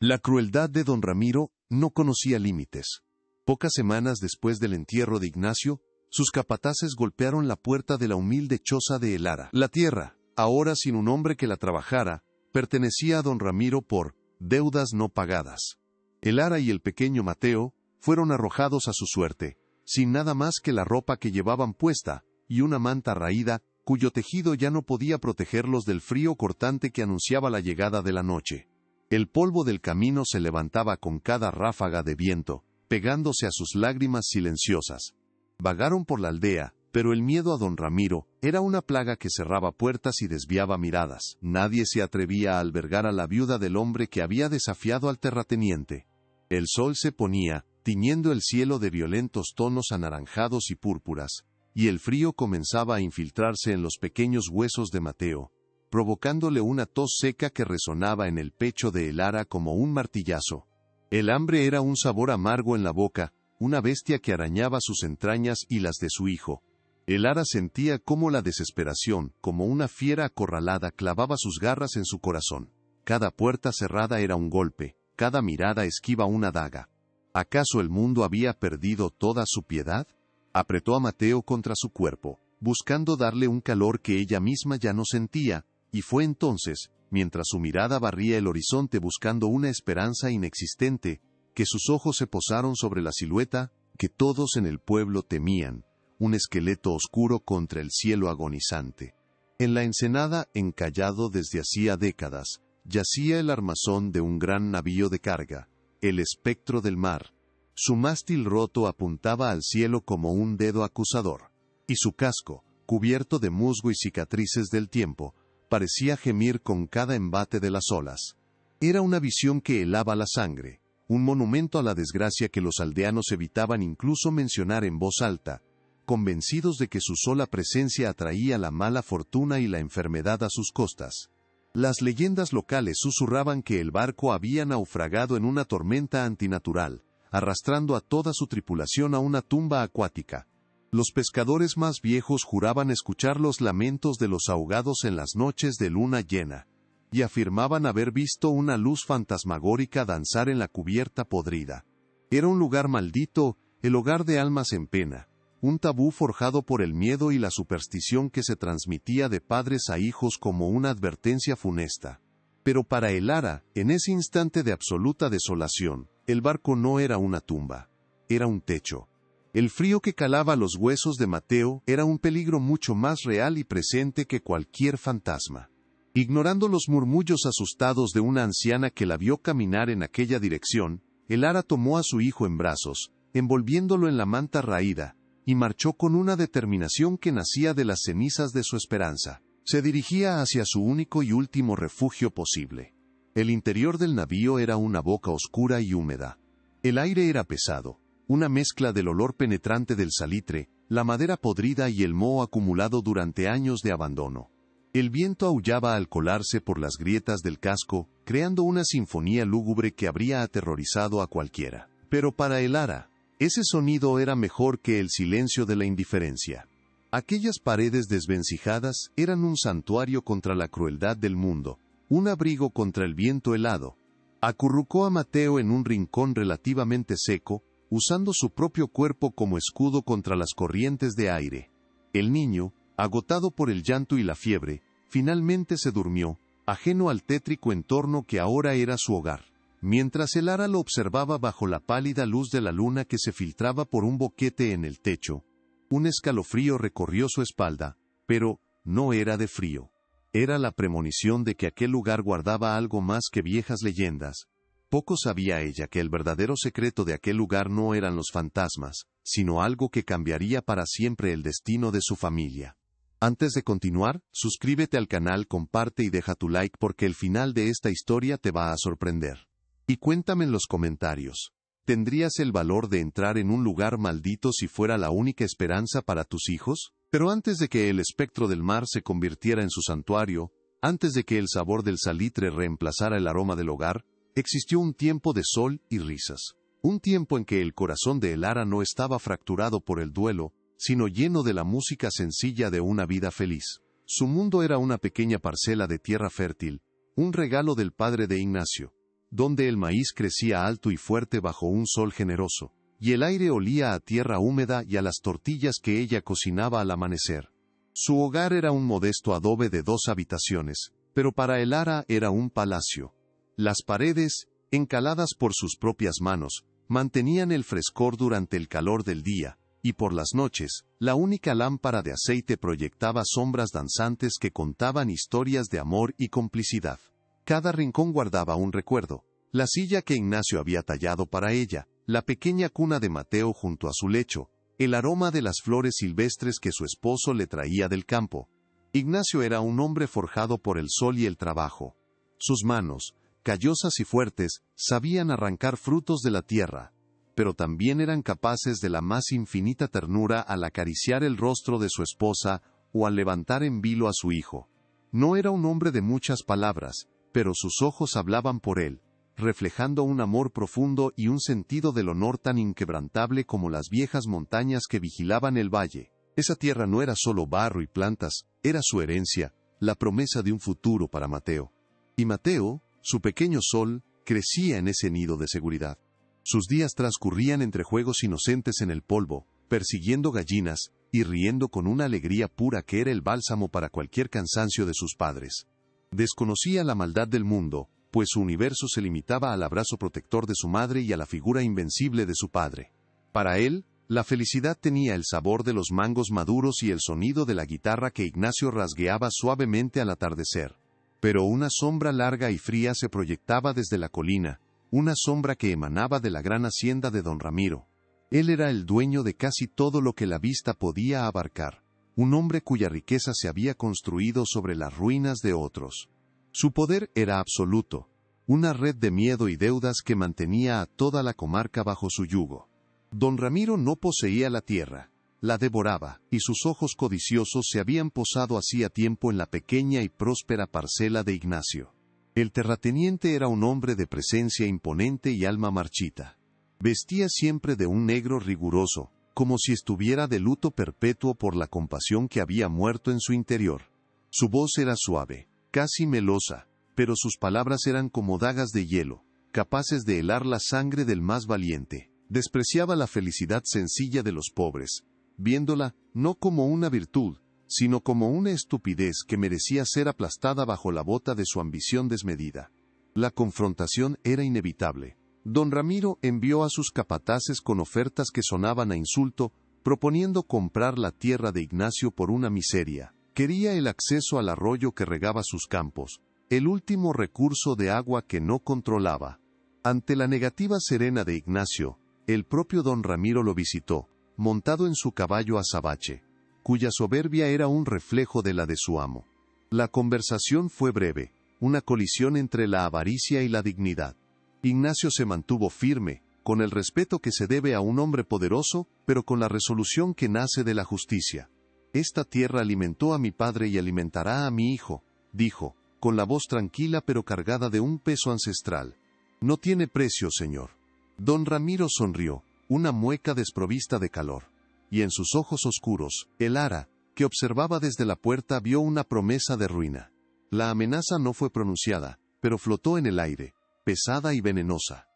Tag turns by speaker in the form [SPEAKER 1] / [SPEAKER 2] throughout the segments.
[SPEAKER 1] La crueldad de don Ramiro no conocía límites. Pocas semanas después del entierro de Ignacio, sus capataces golpearon la puerta de la humilde choza de Elara. La tierra, ahora sin un hombre que la trabajara, pertenecía a don Ramiro por deudas no pagadas. Elara y el pequeño Mateo fueron arrojados a su suerte, sin nada más que la ropa que llevaban puesta, y una manta raída, cuyo tejido ya no podía protegerlos del frío cortante que anunciaba la llegada de la noche. El polvo del camino se levantaba con cada ráfaga de viento, pegándose a sus lágrimas silenciosas. Vagaron por la aldea, pero el miedo a don Ramiro era una plaga que cerraba puertas y desviaba miradas. Nadie se atrevía a albergar a la viuda del hombre que había desafiado al terrateniente. El sol se ponía, tiñendo el cielo de violentos tonos anaranjados y púrpuras, y el frío comenzaba a infiltrarse en los pequeños huesos de Mateo, provocándole una tos seca que resonaba en el pecho de Elara como un martillazo. El hambre era un sabor amargo en la boca, una bestia que arañaba sus entrañas y las de su hijo. Elara sentía cómo la desesperación, como una fiera acorralada, clavaba sus garras en su corazón. Cada puerta cerrada era un golpe, cada mirada esquiva una daga. ¿Acaso el mundo había perdido toda su piedad? Apretó a Mateo contra su cuerpo, buscando darle un calor que ella misma ya no sentía, y fue entonces, mientras su mirada barría el horizonte buscando una esperanza inexistente, que sus ojos se posaron sobre la silueta que todos en el pueblo temían, un esqueleto oscuro contra el cielo agonizante. En la ensenada, encallado desde hacía décadas, yacía el armazón de un gran navío de carga, el espectro del mar. Su mástil roto apuntaba al cielo como un dedo acusador, y su casco, cubierto de musgo y cicatrices del tiempo, parecía gemir con cada embate de las olas. Era una visión que helaba la sangre, un monumento a la desgracia que los aldeanos evitaban incluso mencionar en voz alta, convencidos de que su sola presencia atraía la mala fortuna y la enfermedad a sus costas. Las leyendas locales susurraban que el barco había naufragado en una tormenta antinatural, arrastrando a toda su tripulación a una tumba acuática. Los pescadores más viejos juraban escuchar los lamentos de los ahogados en las noches de luna llena, y afirmaban haber visto una luz fantasmagórica danzar en la cubierta podrida. Era un lugar maldito, el hogar de almas en pena, un tabú forjado por el miedo y la superstición que se transmitía de padres a hijos como una advertencia funesta. Pero para Elara, en ese instante de absoluta desolación, el barco no era una tumba, era un techo. El frío que calaba los huesos de Mateo era un peligro mucho más real y presente que cualquier fantasma. Ignorando los murmullos asustados de una anciana que la vio caminar en aquella dirección, Elara tomó a su hijo en brazos, envolviéndolo en la manta raída, y marchó con una determinación que nacía de las cenizas de su esperanza. Se dirigía hacia su único y último refugio posible. El interior del navío era una boca oscura y húmeda. El aire era pesado, una mezcla del olor penetrante del salitre, la madera podrida y el moho acumulado durante años de abandono. El viento aullaba al colarse por las grietas del casco, creando una sinfonía lúgubre que habría aterrorizado a cualquiera. Pero para Elara, ese sonido era mejor que el silencio de la indiferencia. Aquellas paredes desvencijadas eran un santuario contra la crueldad del mundo, un abrigo contra el viento helado. Acurrucó a Mateo en un rincón relativamente seco, usando su propio cuerpo como escudo contra las corrientes de aire. El niño, agotado por el llanto y la fiebre, finalmente se durmió, ajeno al tétrico entorno que ahora era su hogar. Mientras Elara lo observaba bajo la pálida luz de la luna que se filtraba por un boquete en el techo, un escalofrío recorrió su espalda, pero no era de frío. Era la premonición de que aquel lugar guardaba algo más que viejas leyendas. Poco sabía ella que el verdadero secreto de aquel lugar no eran los fantasmas, sino algo que cambiaría para siempre el destino de su familia. Antes de continuar, suscríbete al canal, comparte y deja tu like porque el final de esta historia te va a sorprender. Y cuéntame en los comentarios, ¿tendrías el valor de entrar en un lugar maldito si fuera la única esperanza para tus hijos? Pero antes de que el espectro del mar se convirtiera en su santuario, antes de que el sabor del salitre reemplazara el aroma del hogar, existió un tiempo de sol y risas. Un tiempo en que el corazón de Elara no estaba fracturado por el duelo, sino lleno de la música sencilla de una vida feliz. Su mundo era una pequeña parcela de tierra fértil, un regalo del padre de Ignacio. donde el maíz crecía alto y fuerte bajo un sol generoso, y el aire olía a tierra húmeda y a las tortillas que ella cocinaba al amanecer. Su hogar era un modesto adobe de 2 habitaciones, pero para Elara era un palacio. Las paredes, encaladas por sus propias manos, mantenían el frescor durante el calor del día, y por las noches, la única lámpara de aceite proyectaba sombras danzantes que contaban historias de amor y complicidad. Cada rincón guardaba un recuerdo: la silla que Ignacio había tallado para ella, la pequeña cuna de Mateo junto a su lecho, el aroma de las flores silvestres que su esposo le traía del campo. Ignacio era un hombre forjado por el sol y el trabajo. Sus manos, callosas y fuertes, sabían arrancar frutos de la tierra, pero también eran capaces de la más infinita ternura al acariciar el rostro de su esposa o al levantar en vilo a su hijo. No era un hombre de muchas palabras, pero sus ojos hablaban por él, reflejando un amor profundo y un sentido del honor tan inquebrantable como las viejas montañas que vigilaban el valle. Esa tierra no era solo barro y plantas, era su herencia, la promesa de un futuro para Mateo. Y Mateo, su pequeño sol, crecía en ese nido de seguridad. Sus días transcurrían entre juegos inocentes en el polvo, persiguiendo gallinas, y riendo con una alegría pura que era el bálsamo para cualquier cansancio de sus padres. Desconocía la maldad del mundo, pues su universo se limitaba al abrazo protector de su madre y a la figura invencible de su padre. Para él, la felicidad tenía el sabor de los mangos maduros y el sonido de la guitarra que Ignacio rasgueaba suavemente al atardecer. Pero una sombra larga y fría se proyectaba desde la colina, una sombra que emanaba de la gran hacienda de don Ramiro. Él era el dueño de casi todo lo que la vista podía abarcar, un hombre cuya riqueza se había construido sobre las ruinas de otros. Su poder era absoluto, una red de miedo y deudas que mantenía a toda la comarca bajo su yugo. Don Ramiro no poseía la tierra, la devoraba, y sus ojos codiciosos se habían posado hacía tiempo en la pequeña y próspera parcela de Ignacio. El terrateniente era un hombre de presencia imponente y alma marchita. Vestía siempre de un negro riguroso, como si estuviera de luto perpetuo por la compasión que había muerto en su interior. Su voz era suave, casi melosa, pero sus palabras eran como dagas de hielo, capaces de helar la sangre del más valiente. Despreciaba la felicidad sencilla de los pobres, viéndola no como una virtud, sino como una estupidez que merecía ser aplastada bajo la bota de su ambición desmedida. La confrontación era inevitable. Don Ramiro envió a sus capataces con ofertas que sonaban a insulto, proponiendo comprar la tierra de Ignacio por una miseria. Quería el acceso al arroyo que regaba sus campos, el último recurso de agua que no controlaba. Ante la negativa serena de Ignacio, el propio don Ramiro lo visitó, montado en su caballo azabache, cuya soberbia era un reflejo de la de su amo. La conversación fue breve, una colisión entre la avaricia y la dignidad. Ignacio se mantuvo firme, con el respeto que se debe a un hombre poderoso, pero con la resolución que nace de la justicia. «Esta tierra alimentó a mi padre y alimentará a mi hijo», dijo, con la voz tranquila pero cargada de un peso ancestral. «No tiene precio, señor». Don Ramiro sonrió, una mueca desprovista de calor. Y en sus ojos oscuros, Elara, que observaba desde la puerta, vio una promesa de ruina. La amenaza no fue pronunciada, pero flotó en el aire, pesada y venenosa.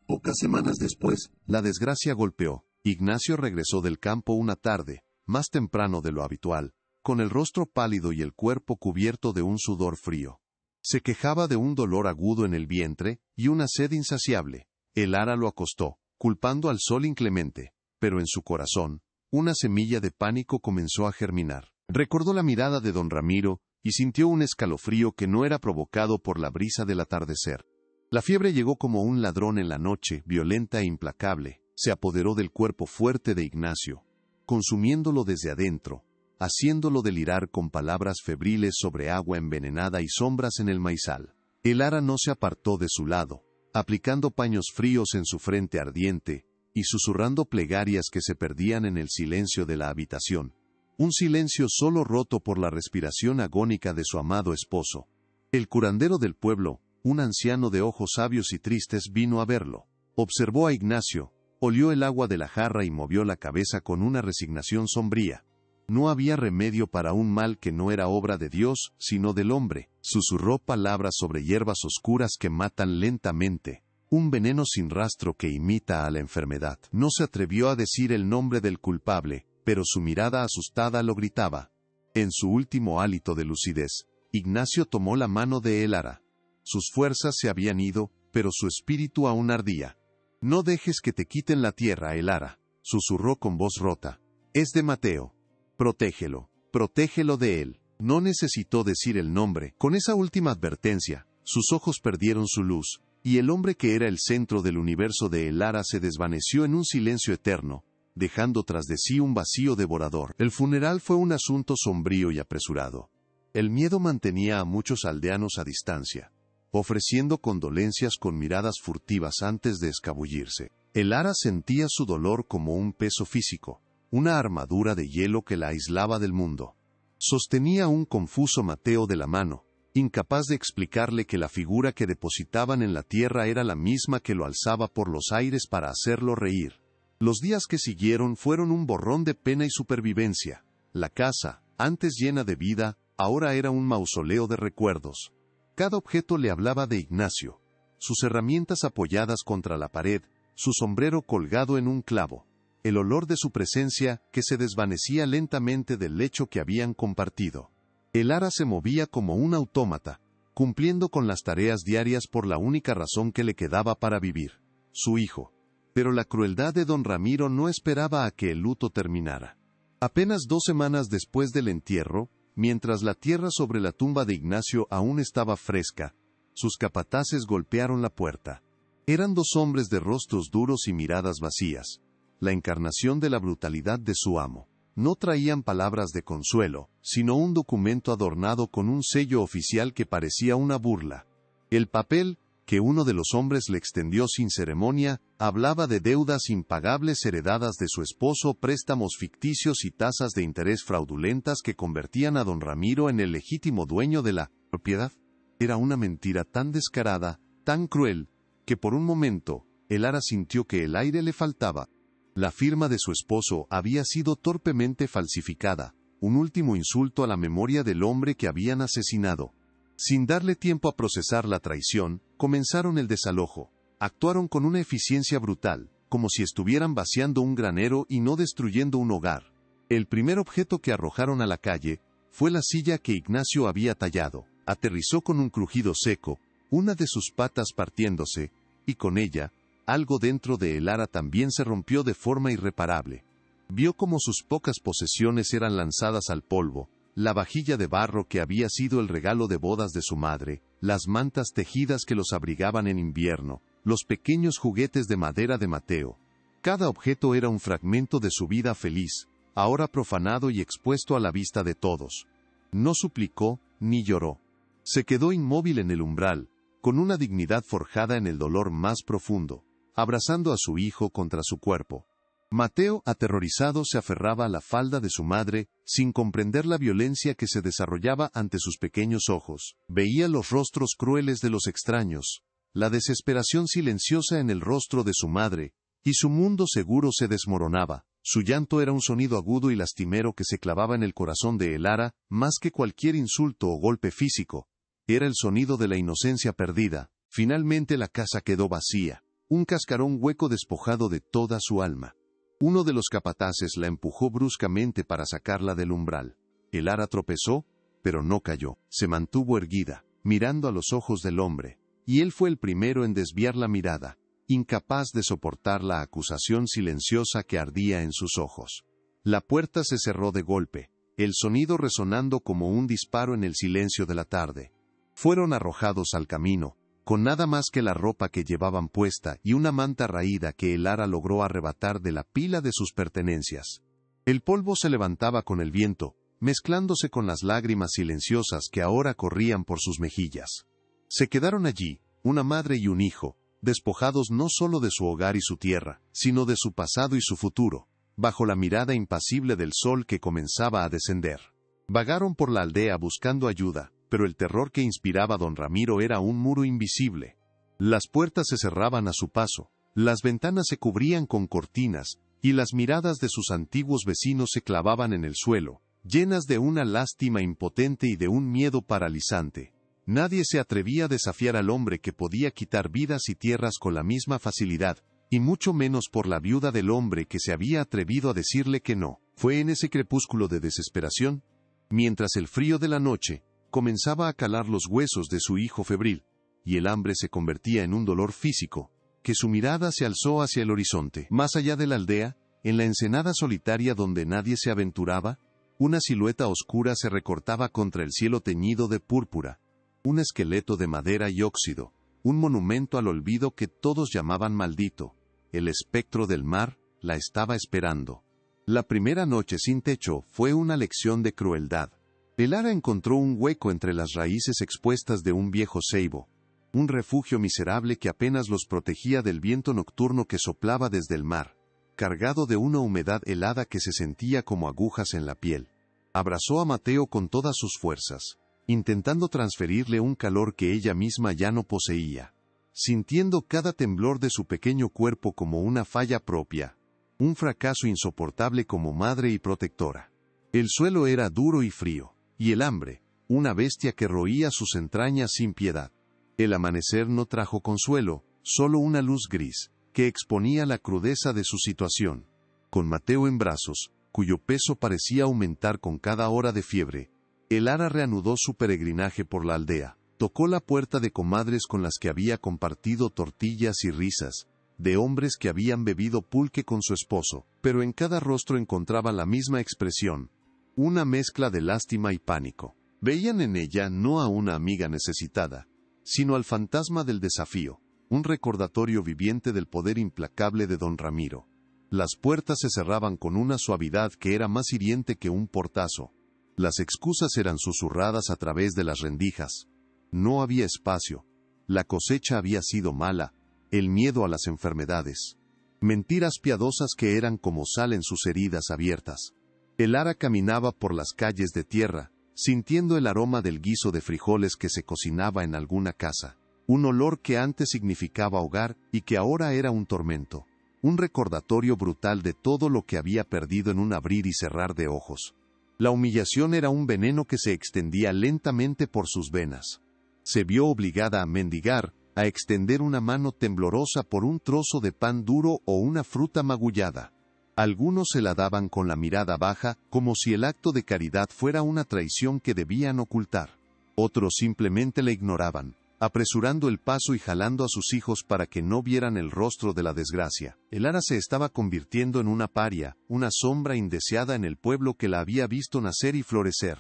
[SPEAKER 1] Pocas semanas después, la desgracia golpeó. Ignacio regresó del campo una tarde, más temprano de lo habitual, con el rostro pálido y el cuerpo cubierto de un sudor frío. Se quejaba de un dolor agudo en el vientre y una sed insaciable. Elara lo acostó, culpando al sol inclemente, pero en su corazón, una semilla de pánico comenzó a germinar. Recordó la mirada de don Ramiro y sintió un escalofrío que no era provocado por la brisa del atardecer. La fiebre llegó como un ladrón en la noche, violenta e implacable, se apoderó del cuerpo fuerte de Ignacio, consumiéndolo desde adentro, haciéndolo delirar con palabras febriles sobre agua envenenada y sombras en el maizal. Elara no se apartó de su lado, aplicando paños fríos en su frente ardiente, y susurrando plegarias que se perdían en el silencio de la habitación. Un silencio solo roto por la respiración agónica de su amado esposo. El curandero del pueblo, un anciano de ojos sabios y tristes, vino a verlo. Observó a Ignacio, olió el agua de la jarra y movió la cabeza con una resignación sombría. No había remedio para un mal que no era obra de Dios, sino del hombre. Susurró palabras sobre hierbas oscuras que matan lentamente. Un veneno sin rastro que imita a la enfermedad. No se atrevió a decir el nombre del culpable, pero su mirada asustada lo gritaba. En su último hálito de lucidez, Ignacio tomó la mano de Elara. Sus fuerzas se habían ido, pero su espíritu aún ardía. No dejes que te quiten la tierra, Elara, susurró con voz rota. Es de Mateo. Protégelo de él. No necesitó decir el nombre. Con esa última advertencia, sus ojos perdieron su luz, y el hombre que era el centro del universo de Elara se desvaneció en un silencio eterno, dejando tras de sí un vacío devorador. El funeral fue un asunto sombrío y apresurado. El miedo mantenía a muchos aldeanos a distancia, ofreciendo condolencias con miradas furtivas antes de escabullirse. Elara sentía su dolor como un peso físico, una armadura de hielo que la aislaba del mundo. Sostenía un confuso Mateo de la mano, incapaz de explicarle que la figura que depositaban en la tierra era la misma que lo alzaba por los aires para hacerlo reír. Los días que siguieron fueron un borrón de pena y supervivencia. La casa, antes llena de vida, ahora era un mausoleo de recuerdos. Cada objeto le hablaba de Ignacio. Sus herramientas apoyadas contra la pared, su sombrero colgado en un clavo. El olor de su presencia, que se desvanecía lentamente del lecho que habían compartido. Elara se movía como un autómata, cumpliendo con las tareas diarias por la única razón que le quedaba para vivir: su hijo. Pero la crueldad de don Ramiro no esperaba a que el luto terminara. Apenas 2 semanas después del entierro, mientras la tierra sobre la tumba de Ignacio aún estaba fresca, sus capataces golpearon la puerta. Eran 2 hombres de rostros duros y miradas vacías, la encarnación de la brutalidad de su amo. No traían palabras de consuelo, sino un documento adornado con un sello oficial que parecía una burla. El papel, que uno de los hombres le extendió sin ceremonia, hablaba de deudas impagables heredadas de su esposo, préstamos ficticios y tasas de interés fraudulentas que convertían a don Ramiro en el legítimo dueño de la propiedad. Era una mentira tan descarada, tan cruel, que por un momento, Elara sintió que el aire le faltaba. La firma de su esposo había sido torpemente falsificada, un último insulto a la memoria del hombre que habían asesinado. Sin darle tiempo a procesar la traición, comenzaron el desalojo. Actuaron con una eficiencia brutal, como si estuvieran vaciando un granero y no destruyendo un hogar. El primer objeto que arrojaron a la calle fue la silla que Ignacio había tallado. Aterrizó con un crujido seco, una de sus patas partiéndose, y con ella, algo dentro de Elara también se rompió de forma irreparable. Vio cómo sus pocas posesiones eran lanzadas al polvo: la vajilla de barro que había sido el regalo de bodas de su madre, las mantas tejidas que los abrigaban en invierno, los pequeños juguetes de madera de Mateo. Cada objeto era un fragmento de su vida feliz, ahora profanado y expuesto a la vista de todos. No suplicó, ni lloró. Se quedó inmóvil en el umbral, con una dignidad forjada en el dolor más profundo, abrazando a su hijo contra su cuerpo. Mateo, aterrorizado, se aferraba a la falda de su madre, sin comprender la violencia que se desarrollaba ante sus pequeños ojos. Veía los rostros crueles de los extraños, la desesperación silenciosa en el rostro de su madre, y su mundo seguro se desmoronaba. Su llanto era un sonido agudo y lastimero que se clavaba en el corazón de Elara, más que cualquier insulto o golpe físico. Era el sonido de la inocencia perdida. Finalmente la casa quedó vacía, un cascarón hueco despojado de toda su alma. Uno de los capataces la empujó bruscamente para sacarla del umbral. Elara tropezó, pero no cayó. Se mantuvo erguida, mirando a los ojos del hombre, y él fue el primero en desviar la mirada, incapaz de soportar la acusación silenciosa que ardía en sus ojos. La puerta se cerró de golpe, el sonido resonando como un disparo en el silencio de la tarde. Fueron arrojados al camino, con nada más que la ropa que llevaban puesta y una manta raída que Elara logró arrebatar de la pila de sus pertenencias. El polvo se levantaba con el viento, mezclándose con las lágrimas silenciosas que ahora corrían por sus mejillas. Se quedaron allí, una madre y un hijo, despojados no solo de su hogar y su tierra, sino de su pasado y su futuro, bajo la mirada impasible del sol que comenzaba a descender. Vagaron por la aldea buscando ayuda, pero el terror que inspiraba don Ramiro era un muro invisible. Las puertas se cerraban a su paso, las ventanas se cubrían con cortinas, y las miradas de sus antiguos vecinos se clavaban en el suelo, llenas de una lástima impotente y de un miedo paralizante. Nadie se atrevía a desafiar al hombre que podía quitar vidas y tierras con la misma facilidad, y mucho menos por la viuda del hombre que se había atrevido a decirle que no. Fue en ese crepúsculo de desesperación, mientras el frío de la noche comenzaba a calar los huesos de su hijo febril, y el hambre se convertía en un dolor físico, que su mirada se alzó hacia el horizonte. Más allá de la aldea, en la ensenada solitaria donde nadie se aventuraba, una silueta oscura se recortaba contra el cielo teñido de púrpura, un esqueleto de madera y óxido, un monumento al olvido que todos llamaban maldito. El espectro del mar la estaba esperando. La primera noche sin techo fue una lección de crueldad. Elara encontró un hueco entre las raíces expuestas de un viejo ceibo, un refugio miserable que apenas los protegía del viento nocturno que soplaba desde el mar, cargado de una humedad helada que se sentía como agujas en la piel. Abrazó a Mateo con todas sus fuerzas, intentando transferirle un calor que ella misma ya no poseía, sintiendo cada temblor de su pequeño cuerpo como una falla propia, un fracaso insoportable como madre y protectora. El suelo era duro y frío, y el hambre, una bestia que roía sus entrañas sin piedad. El amanecer no trajo consuelo, solo una luz gris, que exponía la crudeza de su situación. Con Mateo en brazos, cuyo peso parecía aumentar con cada hora de fiebre, Elara reanudó su peregrinaje por la aldea. Tocó la puerta de comadres con las que había compartido tortillas y risas, de hombres que habían bebido pulque con su esposo, pero en cada rostro encontraba la misma expresión, una mezcla de lástima y pánico. Veían en ella no a una amiga necesitada, sino al fantasma del desafío, un recordatorio viviente del poder implacable de don Ramiro. Las puertas se cerraban con una suavidad que era más hiriente que un portazo. Las excusas eran susurradas a través de las rendijas. No había espacio. La cosecha había sido mala, el miedo a las enfermedades. Mentiras piadosas que eran como sal en sus heridas abiertas. Elara caminaba por las calles de tierra, sintiendo el aroma del guiso de frijoles que se cocinaba en alguna casa. Un olor que antes significaba hogar y que ahora era un tormento. Un recordatorio brutal de todo lo que había perdido en un abrir y cerrar de ojos. La humillación era un veneno que se extendía lentamente por sus venas. Se vio obligada a mendigar, a extender una mano temblorosa por un trozo de pan duro o una fruta magullada. Algunos se la daban con la mirada baja, como si el acto de caridad fuera una traición que debían ocultar. Otros simplemente la ignoraban, apresurando el paso y jalando a sus hijos para que no vieran el rostro de la desgracia. Elara se estaba convirtiendo en una paria, una sombra indeseada en el pueblo que la había visto nacer y florecer.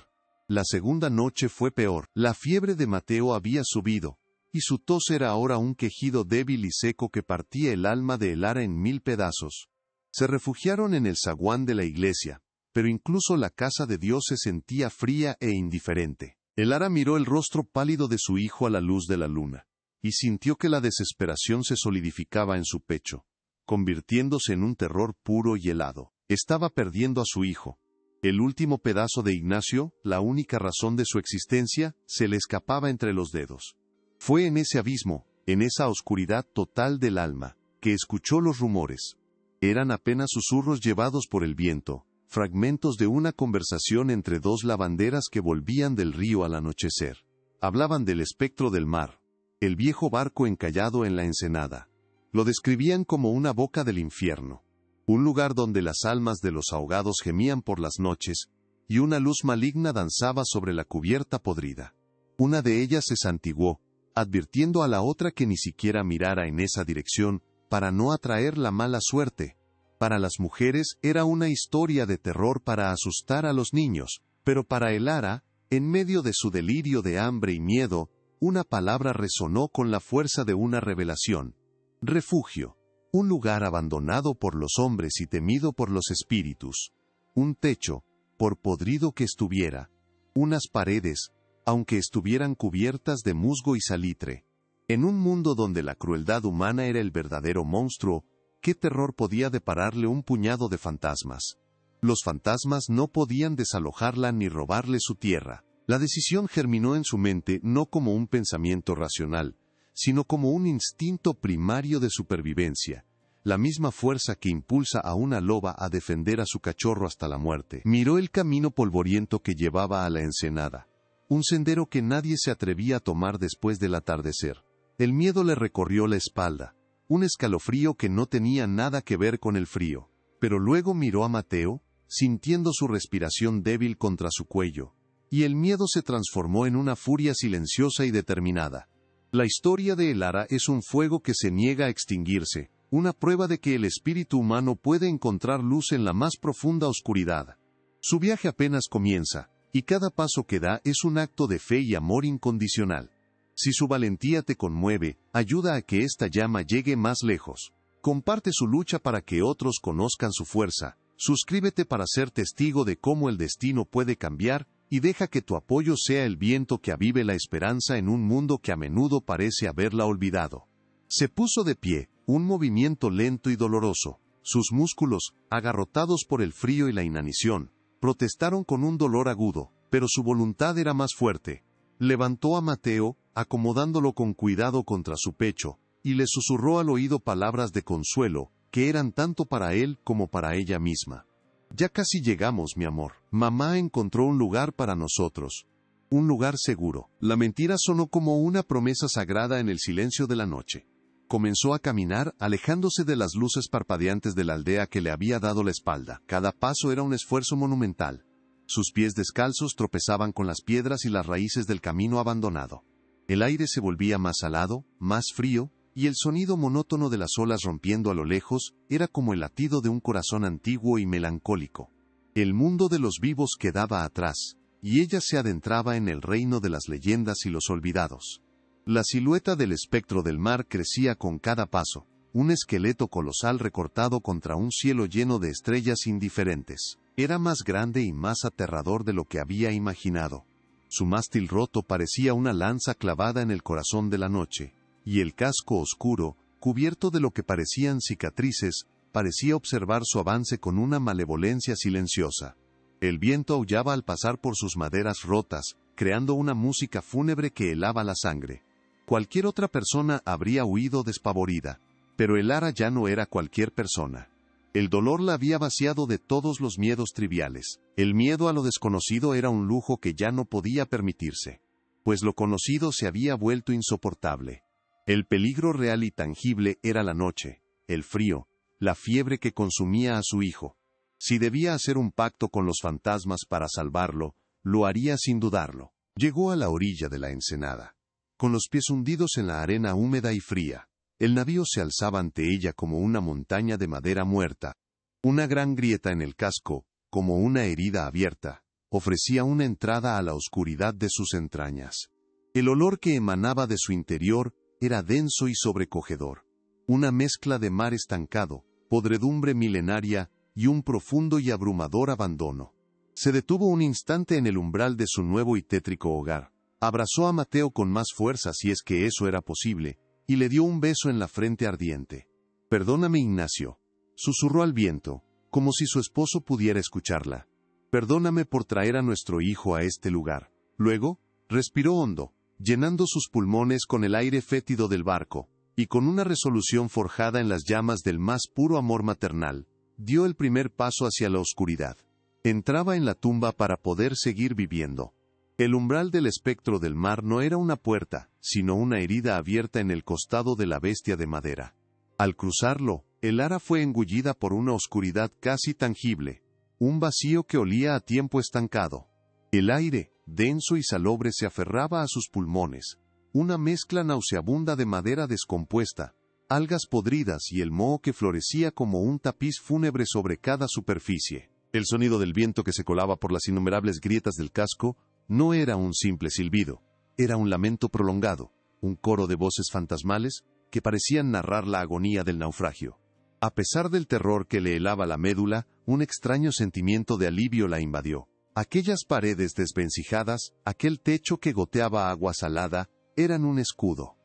[SPEAKER 1] La segunda noche fue peor. La fiebre de Mateo había subido, y su tos era ahora un quejido débil y seco que partía el alma de Elara en 1000 pedazos. Se refugiaron en el zaguán de la iglesia, pero incluso la casa de Dios se sentía fría e indiferente. Elara miró el rostro pálido de su hijo a la luz de la luna, y sintió que la desesperación se solidificaba en su pecho, convirtiéndose en un terror puro y helado. Estaba perdiendo a su hijo. El último pedazo de Ignacio, la única razón de su existencia, se le escapaba entre los dedos. Fue en ese abismo, en esa oscuridad total del alma, que escuchó los rumores. Eran apenas susurros llevados por el viento, fragmentos de una conversación entre dos lavanderas que volvían del río al anochecer. Hablaban del espectro del mar, el viejo barco encallado en la ensenada. Lo describían como una boca del infierno, un lugar donde las almas de los ahogados gemían por las noches, y una luz maligna danzaba sobre la cubierta podrida. Una de ellas se santiguó, advirtiendo a la otra que ni siquiera mirara en esa dirección, para no atraer la mala suerte. Para las mujeres era una historia de terror para asustar a los niños, pero para Elara, en medio de su delirio de hambre y miedo, una palabra resonó con la fuerza de una revelación. Refugio. Un lugar abandonado por los hombres y temido por los espíritus. Un techo, por podrido que estuviera. Unas paredes, aunque estuvieran cubiertas de musgo y salitre. En un mundo donde la crueldad humana era el verdadero monstruo, ¿qué terror podía depararle un puñado de fantasmas? Los fantasmas no podían desalojarla ni robarle su tierra. La decisión germinó en su mente no como un pensamiento racional, sino como un instinto primario de supervivencia, la misma fuerza que impulsa a una loba a defender a su cachorro hasta la muerte. Miró el camino polvoriento que llevaba a la ensenada, un sendero que nadie se atrevía a tomar después del atardecer. El miedo le recorrió la espalda, un escalofrío que no tenía nada que ver con el frío. Pero luego miró a Mateo, sintiendo su respiración débil contra su cuello, y el miedo se transformó en una furia silenciosa y determinada. La historia de Elara es un fuego que se niega a extinguirse, una prueba de que el espíritu humano puede encontrar luz en la más profunda oscuridad. Su viaje apenas comienza, y cada paso que da es un acto de fe y amor incondicional. Si su valentía te conmueve, ayuda a que esta llama llegue más lejos. Comparte su lucha para que otros conozcan su fuerza. Suscríbete para ser testigo de cómo el destino puede cambiar, y deja que tu apoyo sea el viento que avive la esperanza en un mundo que a menudo parece haberla olvidado. Se puso de pie, un movimiento lento y doloroso. Sus músculos, agarrotados por el frío y la inanición, protestaron con un dolor agudo, pero su voluntad era más fuerte. Levantó a Mateo, acomodándolo con cuidado contra su pecho, y le susurró al oído palabras de consuelo, que eran tanto para él como para ella misma. Ya casi llegamos, mi amor. Mamá encontró un lugar para nosotros. Un lugar seguro. La mentira sonó como una promesa sagrada en el silencio de la noche. Comenzó a caminar, alejándose de las luces parpadeantes de la aldea que le había dado la espalda. Cada paso era un esfuerzo monumental. Sus pies descalzos tropezaban con las piedras y las raíces del camino abandonado. El aire se volvía más salado, más frío, y el sonido monótono de las olas rompiendo a lo lejos era como el latido de un corazón antiguo y melancólico. El mundo de los vivos quedaba atrás, y ella se adentraba en el reino de las leyendas y los olvidados. La silueta del espectro del mar crecía con cada paso, un esqueleto colosal recortado contra un cielo lleno de estrellas indiferentes. Era más grande y más aterrador de lo que había imaginado. Su mástil roto parecía una lanza clavada en el corazón de la noche, y el casco oscuro, cubierto de lo que parecían cicatrices, parecía observar su avance con una malevolencia silenciosa. El viento aullaba al pasar por sus maderas rotas, creando una música fúnebre que helaba la sangre. Cualquier otra persona habría huido despavorida, pero Elara ya no era cualquier persona. El dolor la había vaciado de todos los miedos triviales. El miedo a lo desconocido era un lujo que ya no podía permitirse, pues lo conocido se había vuelto insoportable. El peligro real y tangible era la noche, el frío, la fiebre que consumía a su hijo. Si debía hacer un pacto con los fantasmas para salvarlo, lo haría sin dudarlo. Llegó a la orilla de la ensenada, con los pies hundidos en la arena húmeda y fría. El navío se alzaba ante ella como una montaña de madera muerta. Una gran grieta en el casco, como una herida abierta, ofrecía una entrada a la oscuridad de sus entrañas. El olor que emanaba de su interior era denso y sobrecogedor. Una mezcla de mar estancado, podredumbre milenaria y un profundo y abrumador abandono. Se detuvo un instante en el umbral de su nuevo y tétrico hogar. Abrazó a Mateo con más fuerza si es que eso era posible, y le dio un beso en la frente ardiente. «Perdóname, Ignacio», susurró al viento, como si su esposo pudiera escucharla. «Perdóname por traer a nuestro hijo a este lugar». Luego, respiró hondo, llenando sus pulmones con el aire fétido del barco, y con una resolución forjada en las llamas del más puro amor maternal, dio el primer paso hacia la oscuridad. Entraba en la tumba para poder seguir viviendo. El umbral del espectro del mar no era una puerta, sino una herida abierta en el costado de la bestia de madera. Al cruzarlo, Elara fue engullida por una oscuridad casi tangible, un vacío que olía a tiempo estancado. El aire, denso y salobre, se aferraba a sus pulmones, una mezcla nauseabunda de madera descompuesta, algas podridas y el moho que florecía como un tapiz fúnebre sobre cada superficie. El sonido del viento que se colaba por las innumerables grietas del casco no era un simple silbido, era un lamento prolongado, un coro de voces fantasmales que parecían narrar la agonía del naufragio. A pesar del terror que le helaba la médula, un extraño sentimiento de alivio la invadió. Aquellas paredes desvencijadas, aquel techo que goteaba agua salada, eran un escudo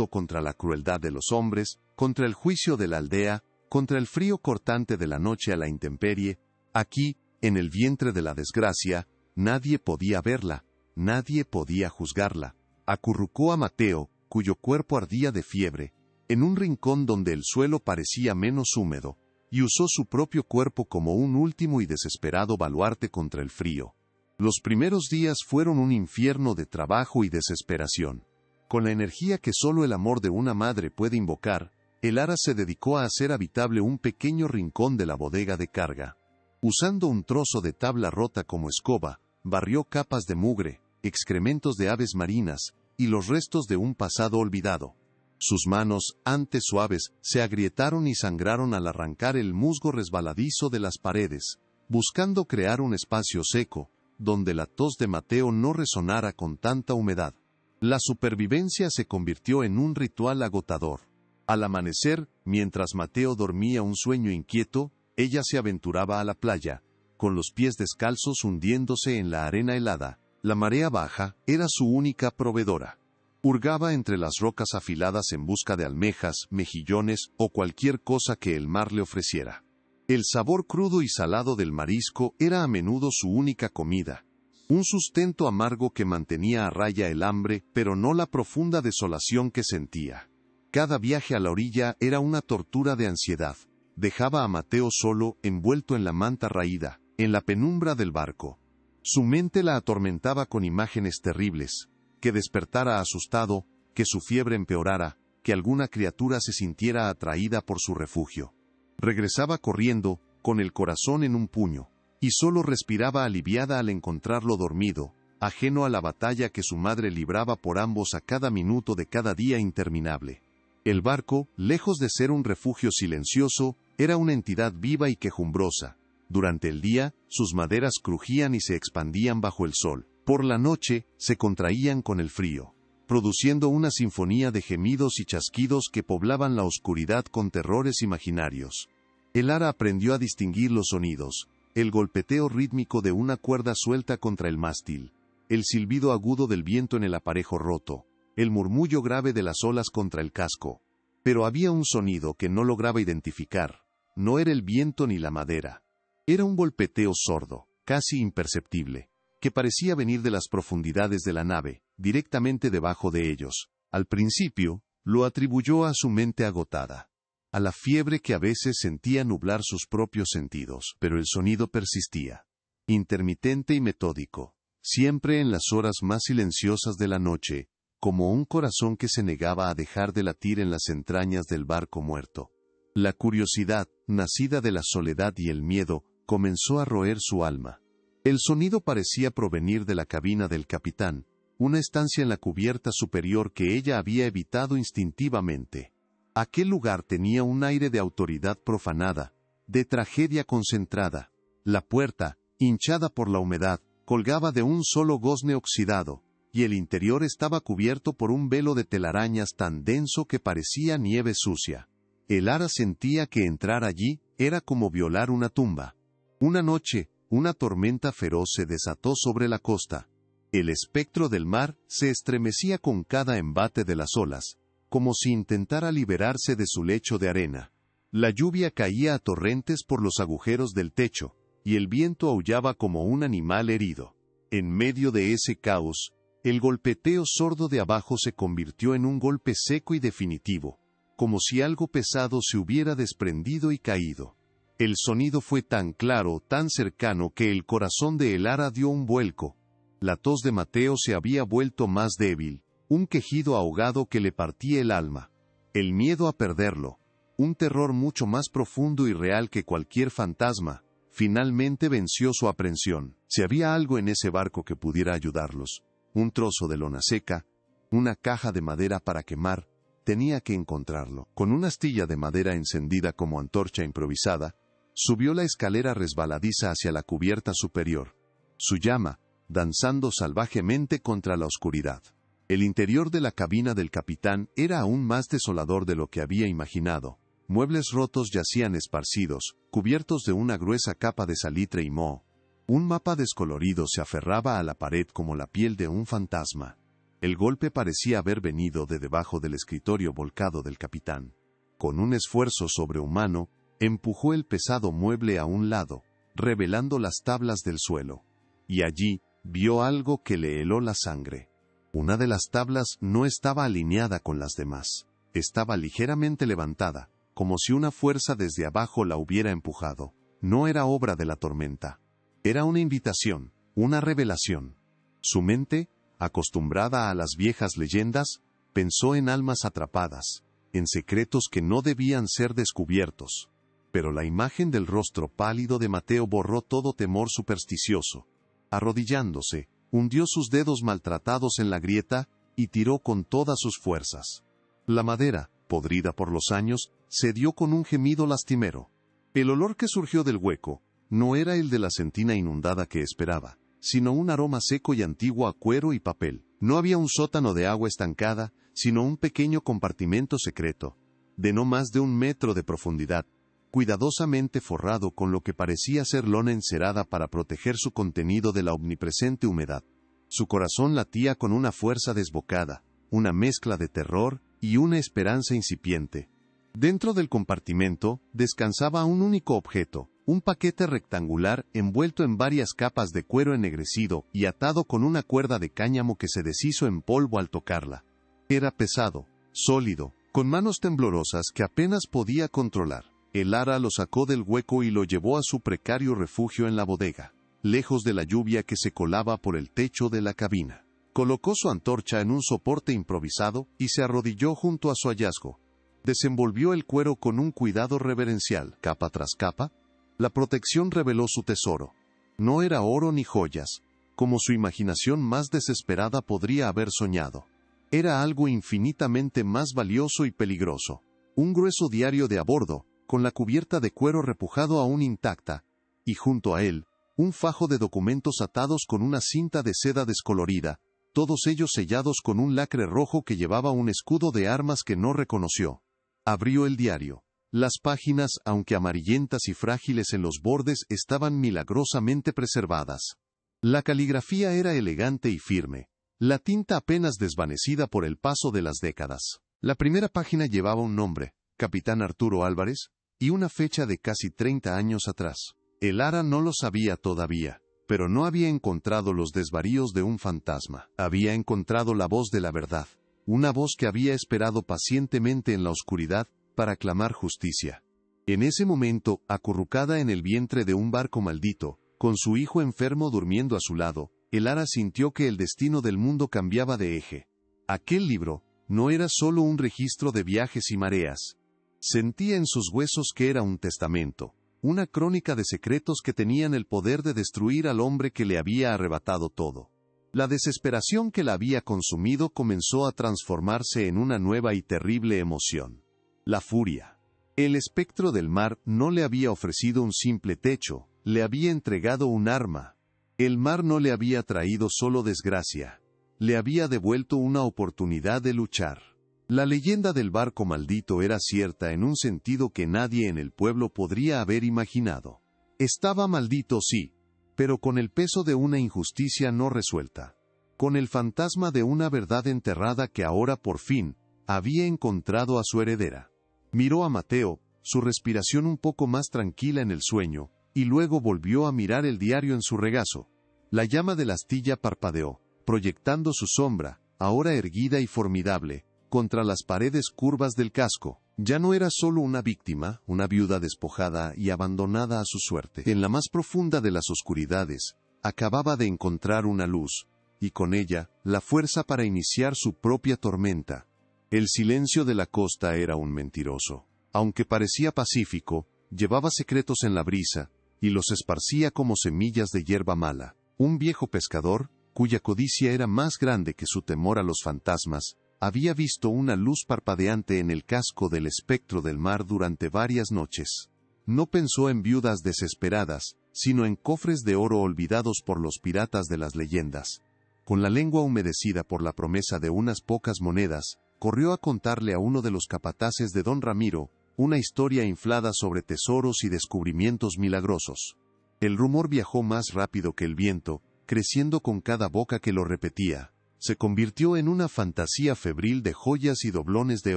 [SPEAKER 1] contra la crueldad de los hombres, contra el juicio de la aldea, contra el frío cortante de la noche a la intemperie. Aquí, en el vientre de la desgracia, nadie podía verla, nadie podía juzgarla. Acurrucó a Mateo, cuyo cuerpo ardía de fiebre, en un rincón donde el suelo parecía menos húmedo, y usó su propio cuerpo como un último y desesperado baluarte contra el frío. Los primeros días fueron un infierno de trabajo y desesperación. Con la energía que solo el amor de una madre puede invocar, Elara se dedicó a hacer habitable un pequeño rincón de la bodega de carga. Usando un trozo de tabla rota como escoba, barrió capas de mugre, excrementos de aves marinas, y los restos de un pasado olvidado. Sus manos, antes suaves, se agrietaron y sangraron al arrancar el musgo resbaladizo de las paredes, buscando crear un espacio seco, donde la tos de Mateo no resonara con tanta humedad. La supervivencia se convirtió en un ritual agotador. Al amanecer, mientras Mateo dormía un sueño inquieto, ella se aventuraba a la playa, con los pies descalzos hundiéndose en la arena helada. La marea baja era su única proveedora. Hurgaba entre las rocas afiladas en busca de almejas, mejillones o cualquier cosa que el mar le ofreciera. El sabor crudo y salado del marisco era a menudo su única comida. Un sustento amargo que mantenía a raya el hambre, pero no la profunda desolación que sentía. Cada viaje a la orilla era una tortura de ansiedad. Dejaba a Mateo solo, envuelto en la manta raída, en la penumbra del barco. Su mente la atormentaba con imágenes terribles. Que despertara asustado, que su fiebre empeorara, que alguna criatura se sintiera atraída por su refugio. Regresaba corriendo, con el corazón en un puño, y solo respiraba aliviada al encontrarlo dormido, ajeno a la batalla que su madre libraba por ambos a cada minuto de cada día interminable. El barco, lejos de ser un refugio silencioso, era una entidad viva y quejumbrosa. Durante el día, sus maderas crujían y se expandían bajo el sol. Por la noche, se contraían con el frío, produciendo una sinfonía de gemidos y chasquidos que poblaban la oscuridad con terrores imaginarios. Elara aprendió a distinguir los sonidos, el golpeteo rítmico de una cuerda suelta contra el mástil, el silbido agudo del viento en el aparejo roto, el murmullo grave de las olas contra el casco. Pero había un sonido que no lograba identificar. No era el viento ni la madera. Era un golpeteo sordo, casi imperceptible, que parecía venir de las profundidades de la nave, directamente debajo de ellos. Al principio, lo atribuyó a su mente agotada, a la fiebre que a veces sentía nublar sus propios sentidos, pero el sonido persistía, intermitente y metódico, siempre en las horas más silenciosas de la noche, como un corazón que se negaba a dejar de latir en las entrañas del barco muerto. La curiosidad, nacida de la soledad y el miedo, comenzó a roer su alma. El sonido parecía provenir de la cabina del capitán, una estancia en la cubierta superior que ella había evitado instintivamente. Aquel lugar tenía un aire de autoridad profanada, de tragedia concentrada. La puerta, hinchada por la humedad, colgaba de un solo gozne oxidado, y el interior estaba cubierto por un velo de telarañas tan denso que parecía nieve sucia. Elara sentía que entrar allí era como violar una tumba. Una noche, una tormenta feroz se desató sobre la costa. El espectro del mar se estremecía con cada embate de las olas, como si intentara liberarse de su lecho de arena. La lluvia caía a torrentes por los agujeros del techo, y el viento aullaba como un animal herido. En medio de ese caos, el golpeteo sordo de abajo se convirtió en un golpe seco y definitivo, como si algo pesado se hubiera desprendido y caído. El sonido fue tan claro, tan cercano que el corazón de Elara dio un vuelco. La tos de Mateo se había vuelto más débil, un quejido ahogado que le partía el alma. El miedo a perderlo, un terror mucho más profundo y real que cualquier fantasma, finalmente venció su aprensión. Si había algo en ese barco que pudiera ayudarlos, un trozo de lona seca, una caja de madera para quemar, tenía que encontrarlo. Con una astilla de madera encendida como antorcha improvisada, subió la escalera resbaladiza hacia la cubierta superior. Su llama, danzando salvajemente contra la oscuridad. El interior de la cabina del capitán era aún más desolador de lo que había imaginado. Muebles rotos yacían esparcidos, cubiertos de una gruesa capa de salitre y moho. Un mapa descolorido se aferraba a la pared como la piel de un fantasma. El golpe parecía haber venido de debajo del escritorio volcado del capitán. Con un esfuerzo sobrehumano, empujó el pesado mueble a un lado, revelando las tablas del suelo. Y allí, vio algo que le heló la sangre. Una de las tablas no estaba alineada con las demás. Estaba ligeramente levantada, como si una fuerza desde abajo la hubiera empujado. No era obra de la tormenta. Era una invitación, una revelación. Su mente, acostumbrada a las viejas leyendas, pensó en almas atrapadas, en secretos que no debían ser descubiertos. Pero la imagen del rostro pálido de Mateo borró todo temor supersticioso. Arrodillándose, hundió sus dedos maltratados en la grieta y tiró con todas sus fuerzas. La madera, podrida por los años, cedió con un gemido lastimero. El olor que surgió del hueco no era el de la sentina inundada que esperaba, sino un aroma seco y antiguo a cuero y papel. No había un sótano de agua estancada, sino un pequeño compartimento secreto, de no más de 1 metro de profundidad, cuidadosamente forrado con lo que parecía ser lona encerada para proteger su contenido de la omnipresente humedad. Su corazón latía con una fuerza desbocada, una mezcla de terror y una esperanza incipiente. Dentro del compartimento descansaba un único objeto, un paquete rectangular envuelto en varias capas de cuero ennegrecido y atado con una cuerda de cáñamo que se deshizo en polvo al tocarla. Era pesado, sólido, con manos temblorosas que apenas podía controlar. El ara lo sacó del hueco y lo llevó a su precario refugio en la bodega, lejos de la lluvia que se colaba por el techo de la cabina. Colocó su antorcha en un soporte improvisado y se arrodilló junto a su hallazgo. Desenvolvió el cuero con un cuidado reverencial, capa tras capa. La protección reveló su tesoro. No era oro ni joyas, como su imaginación más desesperada podría haber soñado. Era algo infinitamente más valioso y peligroso. Un grueso diario de a bordo, con la cubierta de cuero repujado aún intacta, y junto a él, un fajo de documentos atados con una cinta de seda descolorida, todos ellos sellados con un lacre rojo que llevaba un escudo de armas que no reconoció. Abrió el diario. Las páginas, aunque amarillentas y frágiles en los bordes, estaban milagrosamente preservadas. La caligrafía era elegante y firme, la tinta apenas desvanecida por el paso de las décadas. La primera página llevaba un nombre, Capitán Arturo Álvarez, y una fecha de casi 30 años atrás. El ara no lo sabía todavía, pero no había encontrado los desvaríos de un fantasma. Había encontrado la voz de la verdad, una voz que había esperado pacientemente en la oscuridad para clamar justicia. En ese momento, acurrucada en el vientre de un barco maldito, con su hijo enfermo durmiendo a su lado, el ara sintió que el destino del mundo cambiaba de eje. Aquel libro no era solo un registro de viajes y mareas. Sentía en sus huesos que era un testamento, una crónica de secretos que tenían el poder de destruir al hombre que le había arrebatado todo. La desesperación que la había consumido comenzó a transformarse en una nueva y terrible emoción. La furia. El espectro del mar no le había ofrecido un simple techo, le había entregado un arma. El mar no le había traído solo desgracia, le había devuelto una oportunidad de luchar. La leyenda del barco maldito era cierta en un sentido que nadie en el pueblo podría haber imaginado. Estaba maldito, sí, pero con el peso de una injusticia no resuelta, con el fantasma de una verdad enterrada que ahora por fin había encontrado a su heredera. Miró a Mateo, su respiración un poco más tranquila en el sueño, y luego volvió a mirar el diario en su regazo. La llama de la astilla parpadeó, proyectando su sombra, ahora erguida y formidable, contra las paredes curvas del casco. Ya no era solo una víctima, una viuda despojada y abandonada a su suerte. En la más profunda de las oscuridades, acababa de encontrar una luz, y con ella, la fuerza para iniciar su propia tormenta. El silencio de la costa era un mentiroso. Aunque parecía pacífico, llevaba secretos en la brisa, y los esparcía como semillas de hierba mala. Un viejo pescador, cuya codicia era más grande que su temor a los fantasmas, había visto una luz parpadeante en el casco del espectro del mar durante varias noches. No pensó en viudas desesperadas, sino en cofres de oro olvidados por los piratas de las leyendas. Con la lengua humedecida por la promesa de unas pocas monedas, corrió a contarle a uno de los capataces de don Ramiro una historia inflada sobre tesoros y descubrimientos milagrosos. El rumor viajó más rápido que el viento, creciendo con cada boca que lo repetía. Se convirtió en una fantasía febril de joyas y doblones de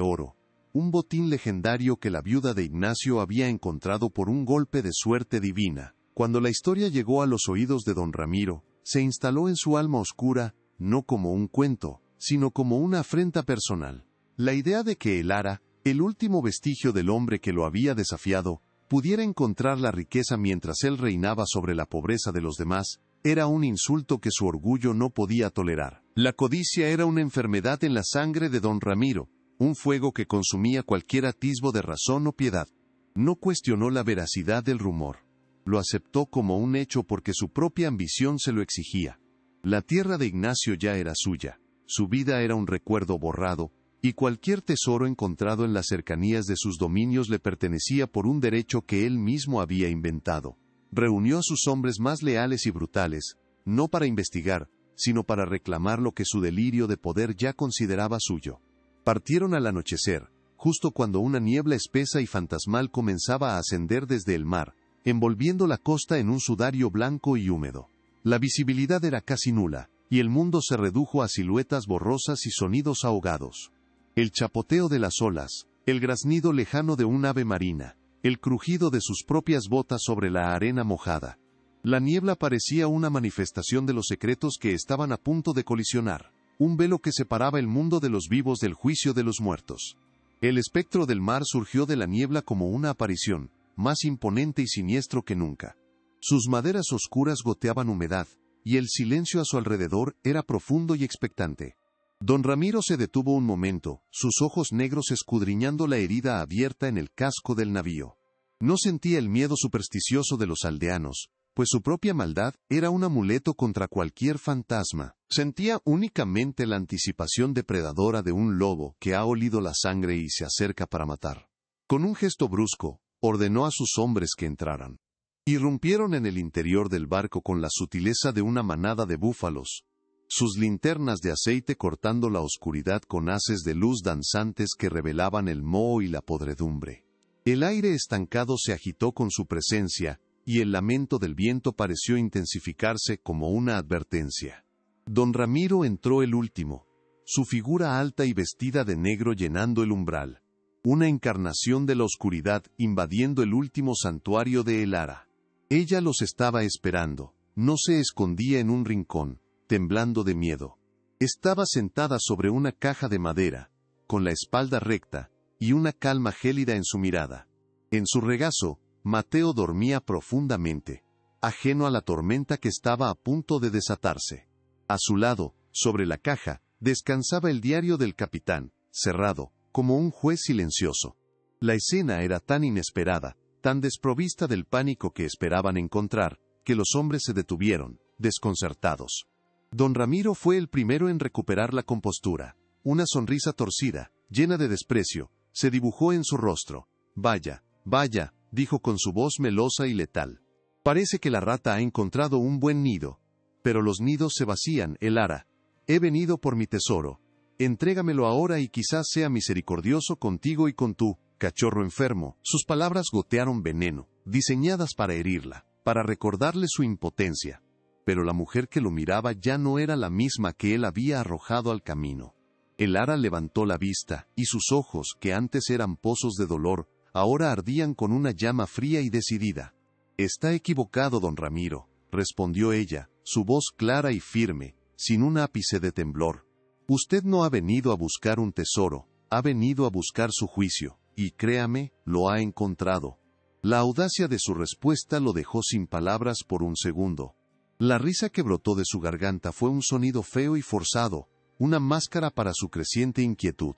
[SPEAKER 1] oro, un botín legendario que la viuda de Ignacio había encontrado por un golpe de suerte divina. Cuando la historia llegó a los oídos de don Ramiro, se instaló en su alma oscura, no como un cuento, sino como una afrenta personal. La idea de que Elara, el último vestigio del hombre que lo había desafiado, pudiera encontrar la riqueza mientras él reinaba sobre la pobreza de los demás, era un insulto que su orgullo no podía tolerar. La codicia era una enfermedad en la sangre de don Ramiro, un fuego que consumía cualquier atisbo de razón o piedad. No cuestionó la veracidad del rumor. Lo aceptó como un hecho porque su propia ambición se lo exigía. La tierra de Ignacio ya era suya, su vida era un recuerdo borrado, y cualquier tesoro encontrado en las cercanías de sus dominios le pertenecía por un derecho que él mismo había inventado. Reunió a sus hombres más leales y brutales, no para investigar, sino para reclamar lo que su delirio de poder ya consideraba suyo. Partieron al anochecer, justo cuando una niebla espesa y fantasmal comenzaba a ascender desde el mar, envolviendo la costa en un sudario blanco y húmedo. La visibilidad era casi nula, y el mundo se redujo a siluetas borrosas y sonidos ahogados. El chapoteo de las olas, el graznido lejano de un ave marina, el crujido de sus propias botas sobre la arena mojada. La niebla parecía una manifestación de los secretos que estaban a punto de colisionar, un velo que separaba el mundo de los vivos del juicio de los muertos. El espectro del mar surgió de la niebla como una aparición, más imponente y siniestro que nunca. Sus maderas oscuras goteaban humedad, y el silencio a su alrededor era profundo y expectante. Don Ramiro se detuvo un momento, sus ojos negros escudriñando la herida abierta en el casco del navío. No sentía el miedo supersticioso de los aldeanos, pues su propia maldad era un amuleto contra cualquier fantasma. Sentía únicamente la anticipación depredadora de un lobo que ha olido la sangre y se acerca para matar. Con un gesto brusco, ordenó a sus hombres que entraran. Irrumpieron en el interior del barco con la sutileza de una manada de búfalos, sus linternas de aceite cortando la oscuridad con haces de luz danzantes que revelaban el moho y la podredumbre. El aire estancado se agitó con su presencia, y el lamento del viento pareció intensificarse como una advertencia. Don Ramiro entró el último, su figura alta y vestida de negro llenando el umbral, una encarnación de la oscuridad invadiendo el último santuario de Elara. Ella los estaba esperando, no se escondía en un rincón, temblando de miedo. Estaba sentada sobre una caja de madera, con la espalda recta, y una calma gélida en su mirada. En su regazo, Mateo dormía profundamente, ajeno a la tormenta que estaba a punto de desatarse. A su lado, sobre la caja, descansaba el diario del capitán, cerrado, como un juez silencioso. La escena era tan inesperada, tan desprovista del pánico que esperaban encontrar, que los hombres se detuvieron, desconcertados. Don Ramiro fue el primero en recuperar la compostura. Una sonrisa torcida, llena de desprecio, se dibujó en su rostro. Vaya, vaya, dijo con su voz melosa y letal. Parece que la rata ha encontrado un buen nido. Pero los nidos se vacían, Elara. He venido por mi tesoro. Entrégamelo ahora y quizás sea misericordioso contigo y con tú, cachorro enfermo. Sus palabras gotearon veneno, diseñadas para herirla, para recordarle su impotencia. Pero la mujer que lo miraba ya no era la misma que él había arrojado al camino. Elara levantó la vista, y sus ojos, que antes eran pozos de dolor, ahora ardían con una llama fría y decidida. Está equivocado, don Ramiro, respondió ella, su voz clara y firme, sin un ápice de temblor. Usted no ha venido a buscar un tesoro, ha venido a buscar su juicio, y créame, lo ha encontrado. La audacia de su respuesta lo dejó sin palabras por un segundo. La risa que brotó de su garganta fue un sonido feo y forzado, una máscara para su creciente inquietud.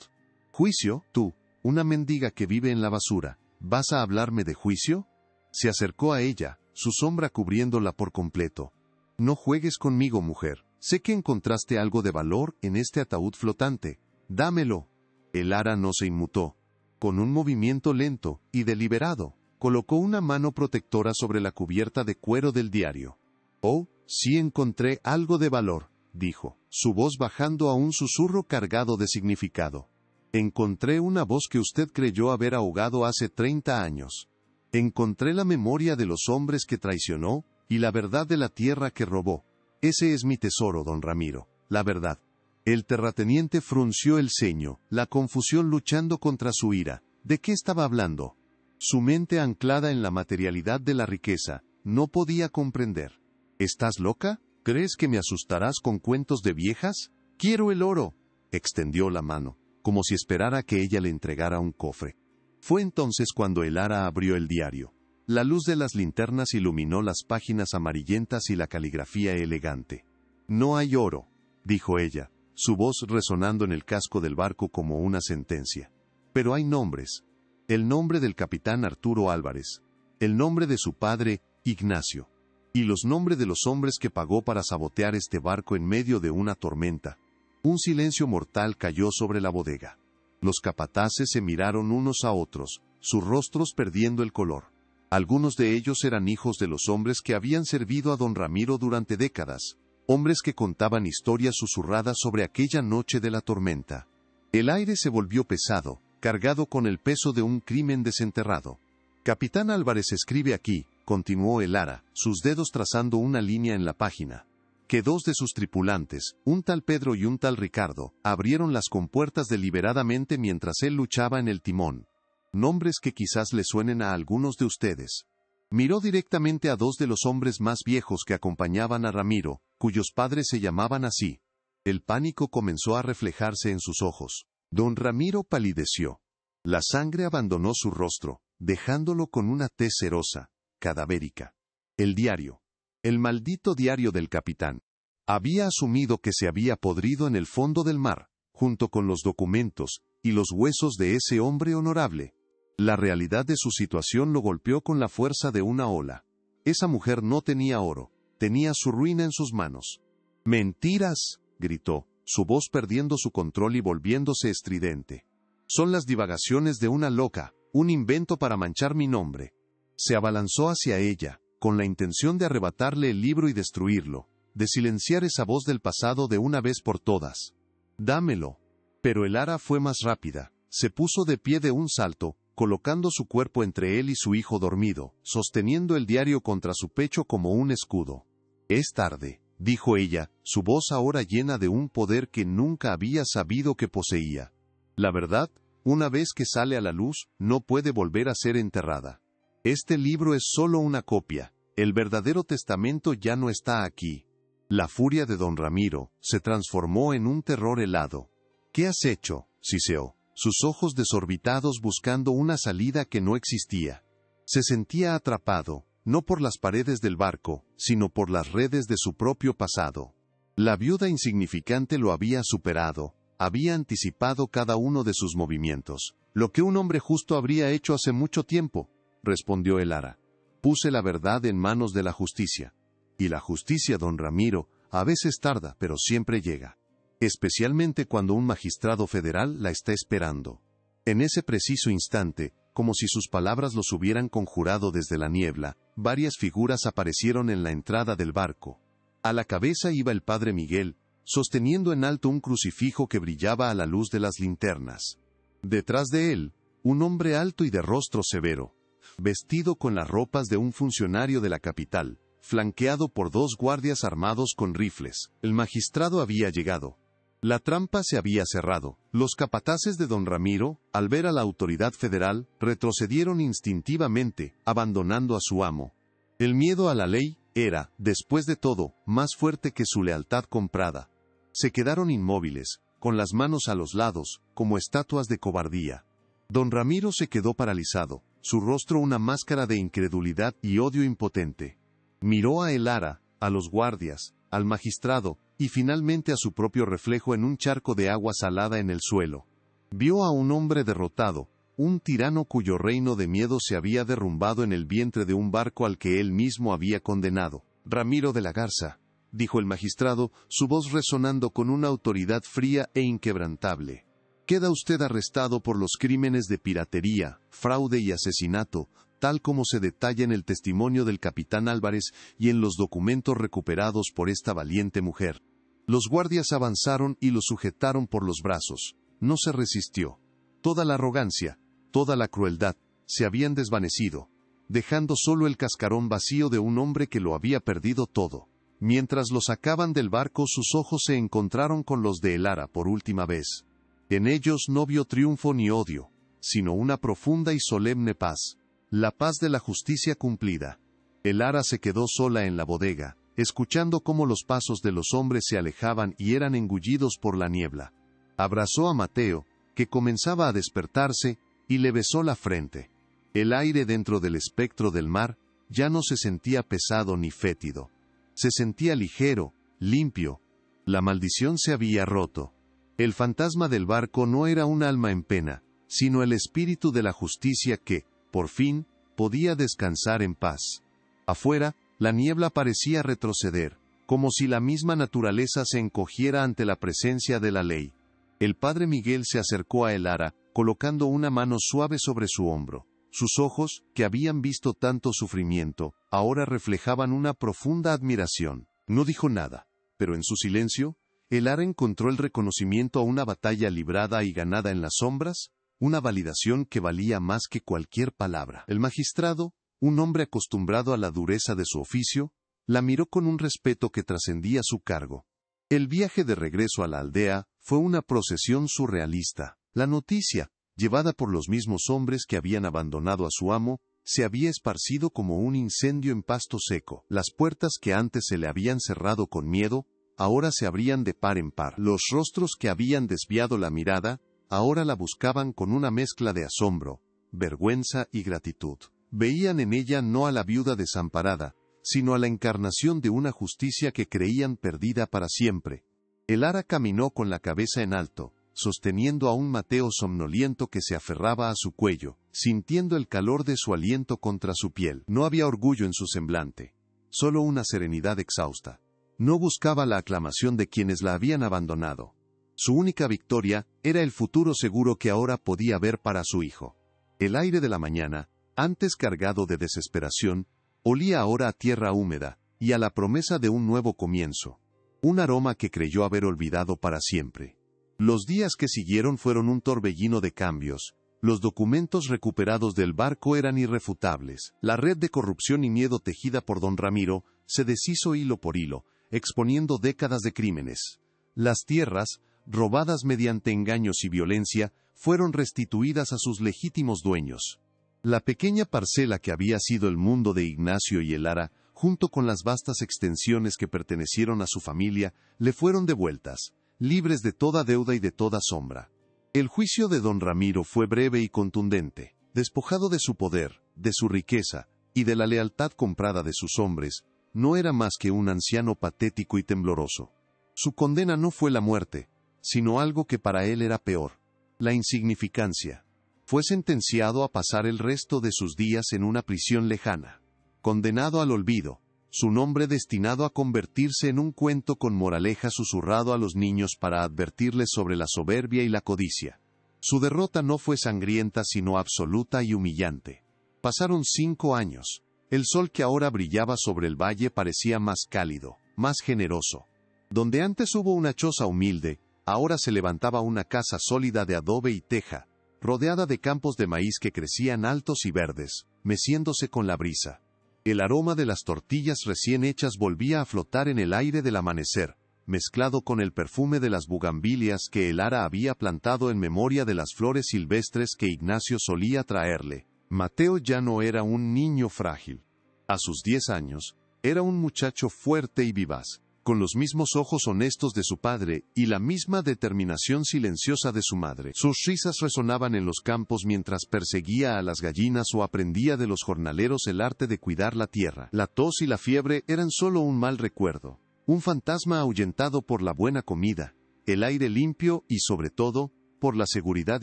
[SPEAKER 1] ¿Juicio? Tú, una mendiga que vive en la basura, ¿vas a hablarme de juicio? Se acercó a ella, su sombra cubriéndola por completo. No juegues conmigo, mujer. Sé que encontraste algo de valor en este ataúd flotante. Dámelo. Elara no se inmutó. Con un movimiento lento y deliberado, colocó una mano protectora sobre la cubierta de cuero del diario. Oh, sí encontré algo de valor, dijo, su voz bajando a un susurro cargado de significado. Encontré una voz que usted creyó haber ahogado hace 30 años. Encontré la memoria de los hombres que traicionó, y la verdad de la tierra que robó. Ese es mi tesoro, don Ramiro, la verdad. El terrateniente frunció el ceño, la confusión luchando contra su ira. ¿De qué estaba hablando? Su mente anclada en la materialidad de la riqueza, no podía comprender. ¿Estás loca? ¿Crees que me asustarás con cuentos de viejas? Quiero el oro. Extendió la mano. como si esperara que ella le entregara un cofre. Fue entonces cuando Elara abrió el diario. La luz de las linternas iluminó las páginas amarillentas y la caligrafía elegante. «No hay oro», dijo ella, su voz resonando en el casco del barco como una sentencia. «Pero hay nombres. El nombre del capitán Arturo Álvarez. El nombre de su padre, Ignacio. Y los nombres de los hombres que pagó para sabotear este barco en medio de una tormenta». Un silencio mortal cayó sobre la bodega. Los capataces se miraron unos a otros, sus rostros perdiendo el color. Algunos de ellos eran hijos de los hombres que habían servido a don Ramiro durante décadas, hombres que contaban historias susurradas sobre aquella noche de la tormenta. El aire se volvió pesado, cargado con el peso de un crimen desenterrado. «Capitán Álvarez escribe aquí», continuó Elara, sus dedos trazando una línea en la página, «que dos de sus tripulantes, un tal Pedro y un tal Ricardo, abrieron las compuertas deliberadamente mientras él luchaba en el timón. Nombres que quizás le suenen a algunos de ustedes». Miró directamente a dos de los hombres más viejos que acompañaban a Ramiro, cuyos padres se llamaban así. El pánico comenzó a reflejarse en sus ojos. Don Ramiro palideció. La sangre abandonó su rostro, dejándolo con una tez cerosa, cadavérica. El diario. El maldito diario del capitán. Había asumido que se había podrido en el fondo del mar, junto con los documentos y los huesos de ese hombre honorable. La realidad de su situación lo golpeó con la fuerza de una ola. Esa mujer no tenía oro, tenía su ruina en sus manos. «¡Mentiras!», gritó, su voz perdiendo su control y volviéndose estridente. «Son las divagaciones de una loca, un invento para manchar mi nombre». Se abalanzó hacia ella, con la intención de arrebatarle el libro y destruirlo, de silenciar esa voz del pasado de una vez por todas. «Dámelo». Pero Elara fue más rápida, se puso de pie de un salto, colocando su cuerpo entre él y su hijo dormido, sosteniendo el diario contra su pecho como un escudo. «Es tarde», dijo ella, su voz ahora llena de un poder que nunca había sabido que poseía. «La verdad, una vez que sale a la luz, no puede volver a ser enterrada. Este libro es solo una copia, el verdadero testamento ya no está aquí». La furia de don Ramiro se transformó en un terror helado. «¿Qué has hecho?», siseó, sus ojos desorbitados buscando una salida que no existía. Se sentía atrapado, no por las paredes del barco, sino por las redes de su propio pasado. La viuda insignificante lo había superado, había anticipado cada uno de sus movimientos. «Lo que un hombre justo habría hecho hace mucho tiempo», respondió Elara. «Puse la verdad en manos de la justicia». Y la justicia, don Ramiro, a veces tarda, pero siempre llega. Especialmente cuando un magistrado federal la está esperando. En ese preciso instante, como si sus palabras los hubieran conjurado desde la niebla, varias figuras aparecieron en la entrada del barco. A la cabeza iba el padre Miguel, sosteniendo en alto un crucifijo que brillaba a la luz de las linternas. Detrás de él, un hombre alto y de rostro severo, vestido con las ropas de un funcionario de la capital, flanqueado por dos guardias armados con rifles. El magistrado había llegado. La trampa se había cerrado. Los capataces de don Ramiro, al ver a la autoridad federal, retrocedieron instintivamente, abandonando a su amo. El miedo a la ley era, después de todo, más fuerte que su lealtad comprada. Se quedaron inmóviles, con las manos a los lados, como estatuas de cobardía. Don Ramiro se quedó paralizado, su rostro una máscara de incredulidad y odio impotente. Miró a Elara, a los guardias, al magistrado, y finalmente a su propio reflejo en un charco de agua salada en el suelo. Vio a un hombre derrotado, un tirano cuyo reino de miedo se había derrumbado en el vientre de un barco al que él mismo había condenado. «Ramiro de la Garza», dijo el magistrado, su voz resonando con una autoridad fría e inquebrantable. «Queda usted arrestado por los crímenes de piratería, fraude y asesinato, tal como se detalla en el testimonio del capitán Álvarez y en los documentos recuperados por esta valiente mujer». Los guardias avanzaron y lo sujetaron por los brazos. No se resistió. Toda la arrogancia, toda la crueldad, se habían desvanecido, dejando solo el cascarón vacío de un hombre que lo había perdido todo. Mientras lo sacaban del barco, sus ojos se encontraron con los de Elara por última vez. En ellos no vio triunfo ni odio, sino una profunda y solemne paz. La paz de la justicia cumplida. Elara se quedó sola en la bodega, escuchando cómo los pasos de los hombres se alejaban y eran engullidos por la niebla. Abrazó a Mateo, que comenzaba a despertarse, y le besó la frente. El aire dentro del espectro del mar ya no se sentía pesado ni fétido. Se sentía ligero, limpio. La maldición se había roto. El fantasma del barco no era un alma en pena, sino el espíritu de la justicia que, por fin, podía descansar en paz. Afuera, la niebla parecía retroceder, como si la misma naturaleza se encogiera ante la presencia de la ley. El padre Miguel se acercó a Elara, colocando una mano suave sobre su hombro. Sus ojos, que habían visto tanto sufrimiento, ahora reflejaban una profunda admiración. No dijo nada, pero en su silencio, Elara encontró el reconocimiento a una batalla librada y ganada en las sombras, una validación que valía más que cualquier palabra. El magistrado, un hombre acostumbrado a la dureza de su oficio, la miró con un respeto que trascendía su cargo. El viaje de regreso a la aldea fue una procesión surrealista. La noticia, llevada por los mismos hombres que habían abandonado a su amo, se había esparcido como un incendio en pasto seco. Las puertas que antes se le habían cerrado con miedo, ahora se abrían de par en par. Los rostros que habían desviado la mirada, ahora la buscaban con una mezcla de asombro, vergüenza y gratitud. Veían en ella no a la viuda desamparada, sino a la encarnación de una justicia que creían perdida para siempre. Elara caminó con la cabeza en alto, sosteniendo a un Mateo somnoliento que se aferraba a su cuello, sintiendo el calor de su aliento contra su piel. No había orgullo en su semblante, solo una serenidad exhausta. No buscaba la aclamación de quienes la habían abandonado. Su única victoria era el futuro seguro que ahora podía ver para su hijo. El aire de la mañana, antes cargado de desesperación, olía ahora a tierra húmeda, y a la promesa de un nuevo comienzo. Un aroma que creyó haber olvidado para siempre. Los días que siguieron fueron un torbellino de cambios. Los documentos recuperados del barco eran irrefutables. La red de corrupción y miedo tejida por don Ramiro se deshizo hilo por hilo, exponiendo décadas de crímenes. Las tierras, robadas mediante engaños y violencia, fueron restituidas a sus legítimos dueños. La pequeña parcela que había sido el mundo de Ignacio y Elara, junto con las vastas extensiones que pertenecieron a su familia, le fueron devueltas, libres de toda deuda y de toda sombra. El juicio de don Ramiro fue breve y contundente. Despojado de su poder, de su riqueza, y de la lealtad comprada de sus hombres, no era más que un anciano patético y tembloroso. Su condena no fue la muerte, sino algo que para él era peor, la insignificancia. Fue sentenciado a pasar el resto de sus días en una prisión lejana. Condenado al olvido, su nombre destinado a convertirse en un cuento con moraleja susurrado a los niños para advertirles sobre la soberbia y la codicia. Su derrota no fue sangrienta sino absoluta y humillante. Pasaron 5 años. El sol que ahora brillaba sobre el valle parecía más cálido, más generoso. Donde antes hubo una choza humilde, ahora se levantaba una casa sólida de adobe y teja, rodeada de campos de maíz que crecían altos y verdes, meciéndose con la brisa. El aroma de las tortillas recién hechas volvía a flotar en el aire del amanecer, mezclado con el perfume de las bugambilias que Elara había plantado en memoria de las flores silvestres que Ignacio solía traerle. Mateo ya no era un niño frágil. A sus 10 años, era un muchacho fuerte y vivaz, con los mismos ojos honestos de su padre y la misma determinación silenciosa de su madre. Sus risas resonaban en los campos mientras perseguía a las gallinas o aprendía de los jornaleros el arte de cuidar la tierra. La tos y la fiebre eran solo un mal recuerdo, un fantasma ahuyentado por la buena comida, el aire limpio y, sobre todo, por la seguridad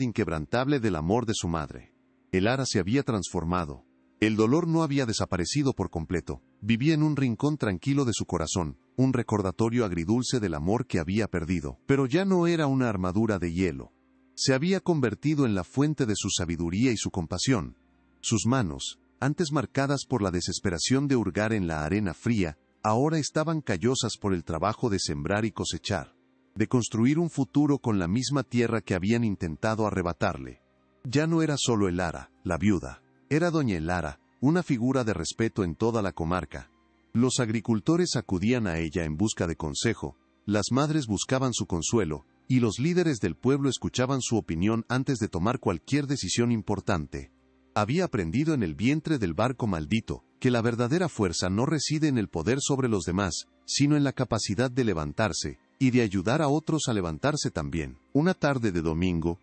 [SPEAKER 1] inquebrantable del amor de su madre. Elara se había transformado. El dolor no había desaparecido por completo. Vivía en un rincón tranquilo de su corazón, un recordatorio agridulce del amor que había perdido. Pero ya no era una armadura de hielo. Se había convertido en la fuente de su sabiduría y su compasión. Sus manos, antes marcadas por la desesperación de hurgar en la arena fría, ahora estaban callosas por el trabajo de sembrar y cosechar, de construir un futuro con la misma tierra que habían intentado arrebatarle. Ya no era solo Elara, la viuda. Era doña Elara, una figura de respeto en toda la comarca. Los agricultores acudían a ella en busca de consejo, las madres buscaban su consuelo, y los líderes del pueblo escuchaban su opinión antes de tomar cualquier decisión importante. Había aprendido en el vientre del barco maldito, que la verdadera fuerza no reside en el poder sobre los demás, sino en la capacidad de levantarse, y de ayudar a otros a levantarse también. Una tarde de domingo,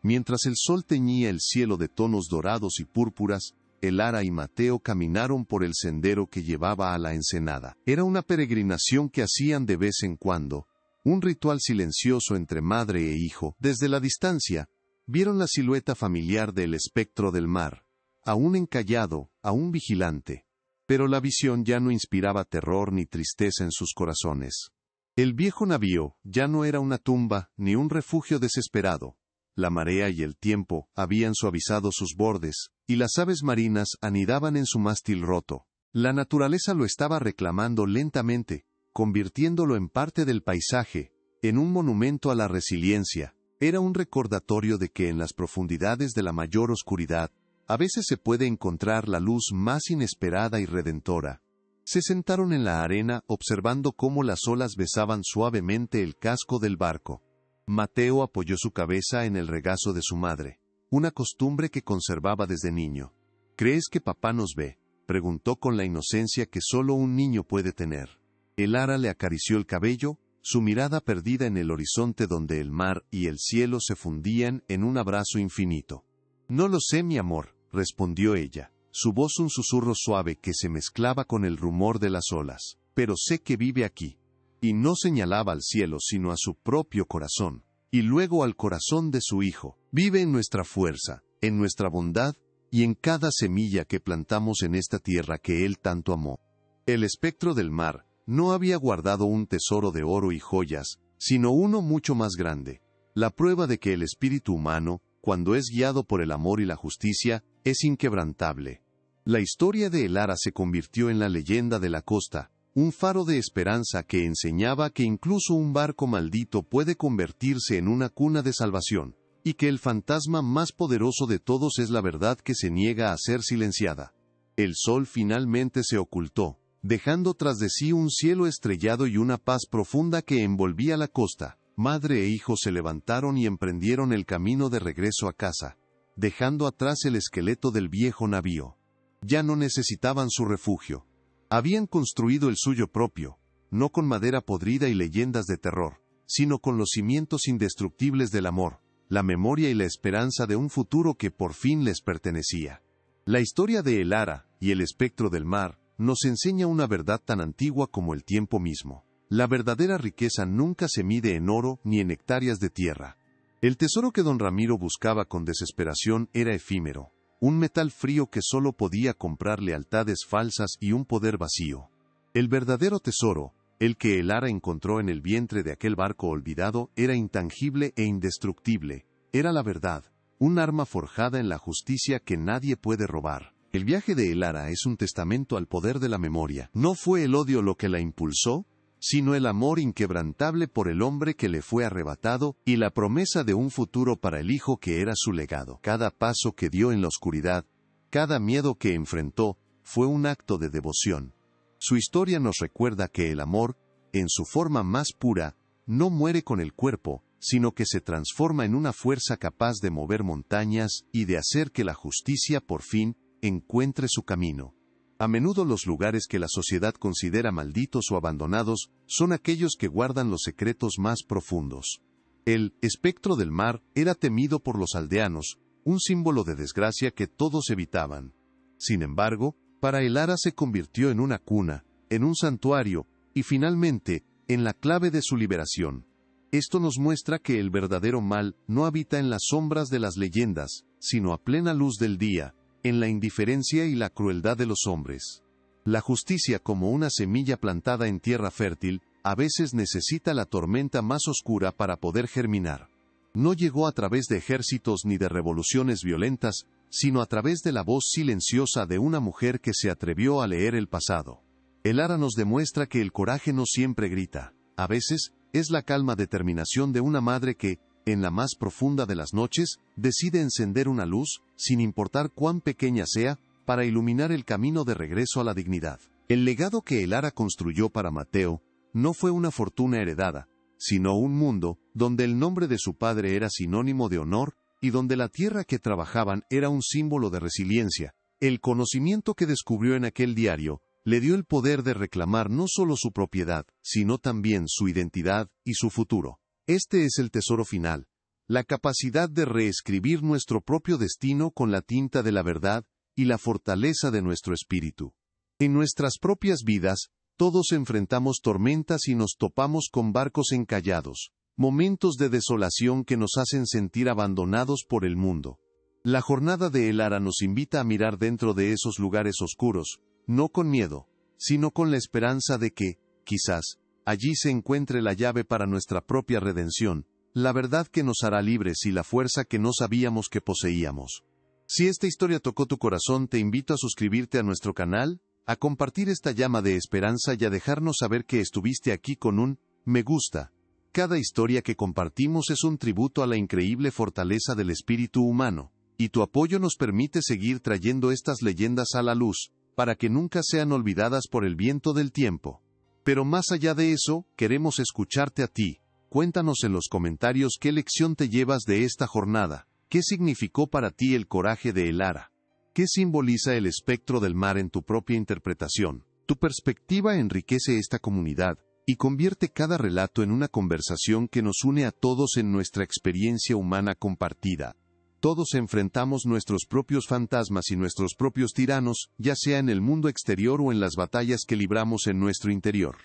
[SPEAKER 1] Mientras el sol teñía el cielo de tonos dorados y púrpuras, Elara y Mateo caminaron por el sendero que llevaba a la ensenada. Era una peregrinación que hacían de vez en cuando, un ritual silencioso entre madre e hijo. Desde la distancia, vieron la silueta familiar del espectro del mar, aún encallado, aún vigilante. Pero la visión ya no inspiraba terror ni tristeza en sus corazones. El viejo navío ya no era una tumba ni un refugio desesperado. La marea y el tiempo habían suavizado sus bordes, y las aves marinas anidaban en su mástil roto. La naturaleza lo estaba reclamando lentamente, convirtiéndolo en parte del paisaje, en un monumento a la resiliencia. Era un recordatorio de que en las profundidades de la mayor oscuridad, a veces se puede encontrar la luz más inesperada y redentora. Se sentaron en la arena observando cómo las olas besaban suavemente el casco del barco. Mateo apoyó su cabeza en el regazo de su madre, una costumbre que conservaba desde niño. ¿Crees que papá nos ve?, preguntó con la inocencia que solo un niño puede tener. Elara le acarició el cabello, su mirada perdida en el horizonte donde el mar y el cielo se fundían en un abrazo infinito. No lo sé, mi amor, respondió ella, su voz un susurro suave que se mezclaba con el rumor de las olas. Pero sé que vive aquí. Y no señalaba al cielo sino a su propio corazón, y luego al corazón de su hijo. Vive en nuestra fuerza, en nuestra bondad, y en cada semilla que plantamos en esta tierra que él tanto amó. El espectro del mar no había guardado un tesoro de oro y joyas, sino uno mucho más grande, la prueba de que el espíritu humano, cuando es guiado por el amor y la justicia, es inquebrantable. La historia de Elara se convirtió en la leyenda de la costa, un faro de esperanza que enseñaba que incluso un barco maldito puede convertirse en una cuna de salvación, y que el fantasma más poderoso de todos es la verdad que se niega a ser silenciada. El sol finalmente se ocultó, dejando tras de sí un cielo estrellado y una paz profunda que envolvía la costa. Madre e hijo se levantaron y emprendieron el camino de regreso a casa, dejando atrás el esqueleto del viejo navío. Ya no necesitaban su refugio. Habían construido el suyo propio, no con madera podrida y leyendas de terror, sino con los cimientos indestructibles del amor, la memoria y la esperanza de un futuro que por fin les pertenecía. La historia de Elara y el espectro del mar nos enseña una verdad tan antigua como el tiempo mismo. La verdadera riqueza nunca se mide en oro ni en hectáreas de tierra. El tesoro que don Ramiro buscaba con desesperación era efímero, un metal frío que solo podía comprar lealtades falsas y un poder vacío. El verdadero tesoro, el que Elara encontró en el vientre de aquel barco olvidado, era intangible e indestructible, era la verdad, un arma forjada en la justicia que nadie puede robar. El viaje de Elara es un testamento al poder de la memoria. No fue el odio lo que la impulsó, sino el amor inquebrantable por el hombre que le fue arrebatado y la promesa de un futuro para el hijo que era su legado. Cada paso que dio en la oscuridad, cada miedo que enfrentó, fue un acto de devoción. Su historia nos recuerda que el amor, en su forma más pura, no muere con el cuerpo, sino que se transforma en una fuerza capaz de mover montañas y de hacer que la justicia por fin encuentre su camino. A menudo los lugares que la sociedad considera malditos o abandonados son aquellos que guardan los secretos más profundos. El espectro del mar era temido por los aldeanos, un símbolo de desgracia que todos evitaban. Sin embargo, para Elara se convirtió en una cuna, en un santuario, y finalmente, en la clave de su liberación. Esto nos muestra que el verdadero mal no habita en las sombras de las leyendas, sino a plena luz del día, en la indiferencia y la crueldad de los hombres. La justicia, como una semilla plantada en tierra fértil, a veces necesita la tormenta más oscura para poder germinar. No llegó a través de ejércitos ni de revoluciones violentas, sino a través de la voz silenciosa de una mujer que se atrevió a leer el pasado. Elara nos demuestra que el coraje no siempre grita. A veces, es la calma determinación de una madre que, en la más profunda de las noches, decide encender una luz, sin importar cuán pequeña sea, para iluminar el camino de regreso a la dignidad. El legado que Elara construyó para Mateo no fue una fortuna heredada, sino un mundo donde el nombre de su padre era sinónimo de honor y donde la tierra que trabajaban era un símbolo de resiliencia. El conocimiento que descubrió en aquel diario le dio el poder de reclamar no solo su propiedad, sino también su identidad y su futuro. Este es el tesoro final, la capacidad de reescribir nuestro propio destino con la tinta de la verdad y la fortaleza de nuestro espíritu. En nuestras propias vidas, todos enfrentamos tormentas y nos topamos con barcos encallados, momentos de desolación que nos hacen sentir abandonados por el mundo. La jornada de El Ara nos invita a mirar dentro de esos lugares oscuros, no con miedo, sino con la esperanza de que, quizás, allí se encuentre la llave para nuestra propia redención, la verdad que nos hará libres y la fuerza que no sabíamos que poseíamos. Si esta historia tocó tu corazón, te invito a suscribirte a nuestro canal, a compartir esta llama de esperanza y a dejarnos saber que estuviste aquí con un me gusta. Cada historia que compartimos es un tributo a la increíble fortaleza del espíritu humano, y tu apoyo nos permite seguir trayendo estas leyendas a la luz, para que nunca sean olvidadas por el viento del tiempo. Pero más allá de eso, queremos escucharte a ti. Cuéntanos en los comentarios qué lección te llevas de esta jornada, qué significó para ti el coraje de El Ara, qué simboliza el espectro del mar en tu propia interpretación. Tu perspectiva enriquece esta comunidad y convierte cada relato en una conversación que nos une a todos en nuestra experiencia humana compartida. Todos enfrentamos nuestros propios fantasmas y nuestros propios tiranos, ya sea en el mundo exterior o en las batallas que libramos en nuestro interior.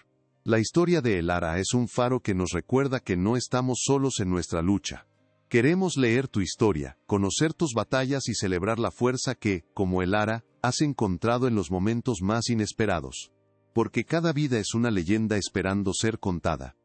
[SPEAKER 1] La historia de El Ara es un faro que nos recuerda que no estamos solos en nuestra lucha. Queremos leer tu historia, conocer tus batallas y celebrar la fuerza que, como El Ara, has encontrado en los momentos más inesperados. Porque cada vida es una leyenda esperando ser contada.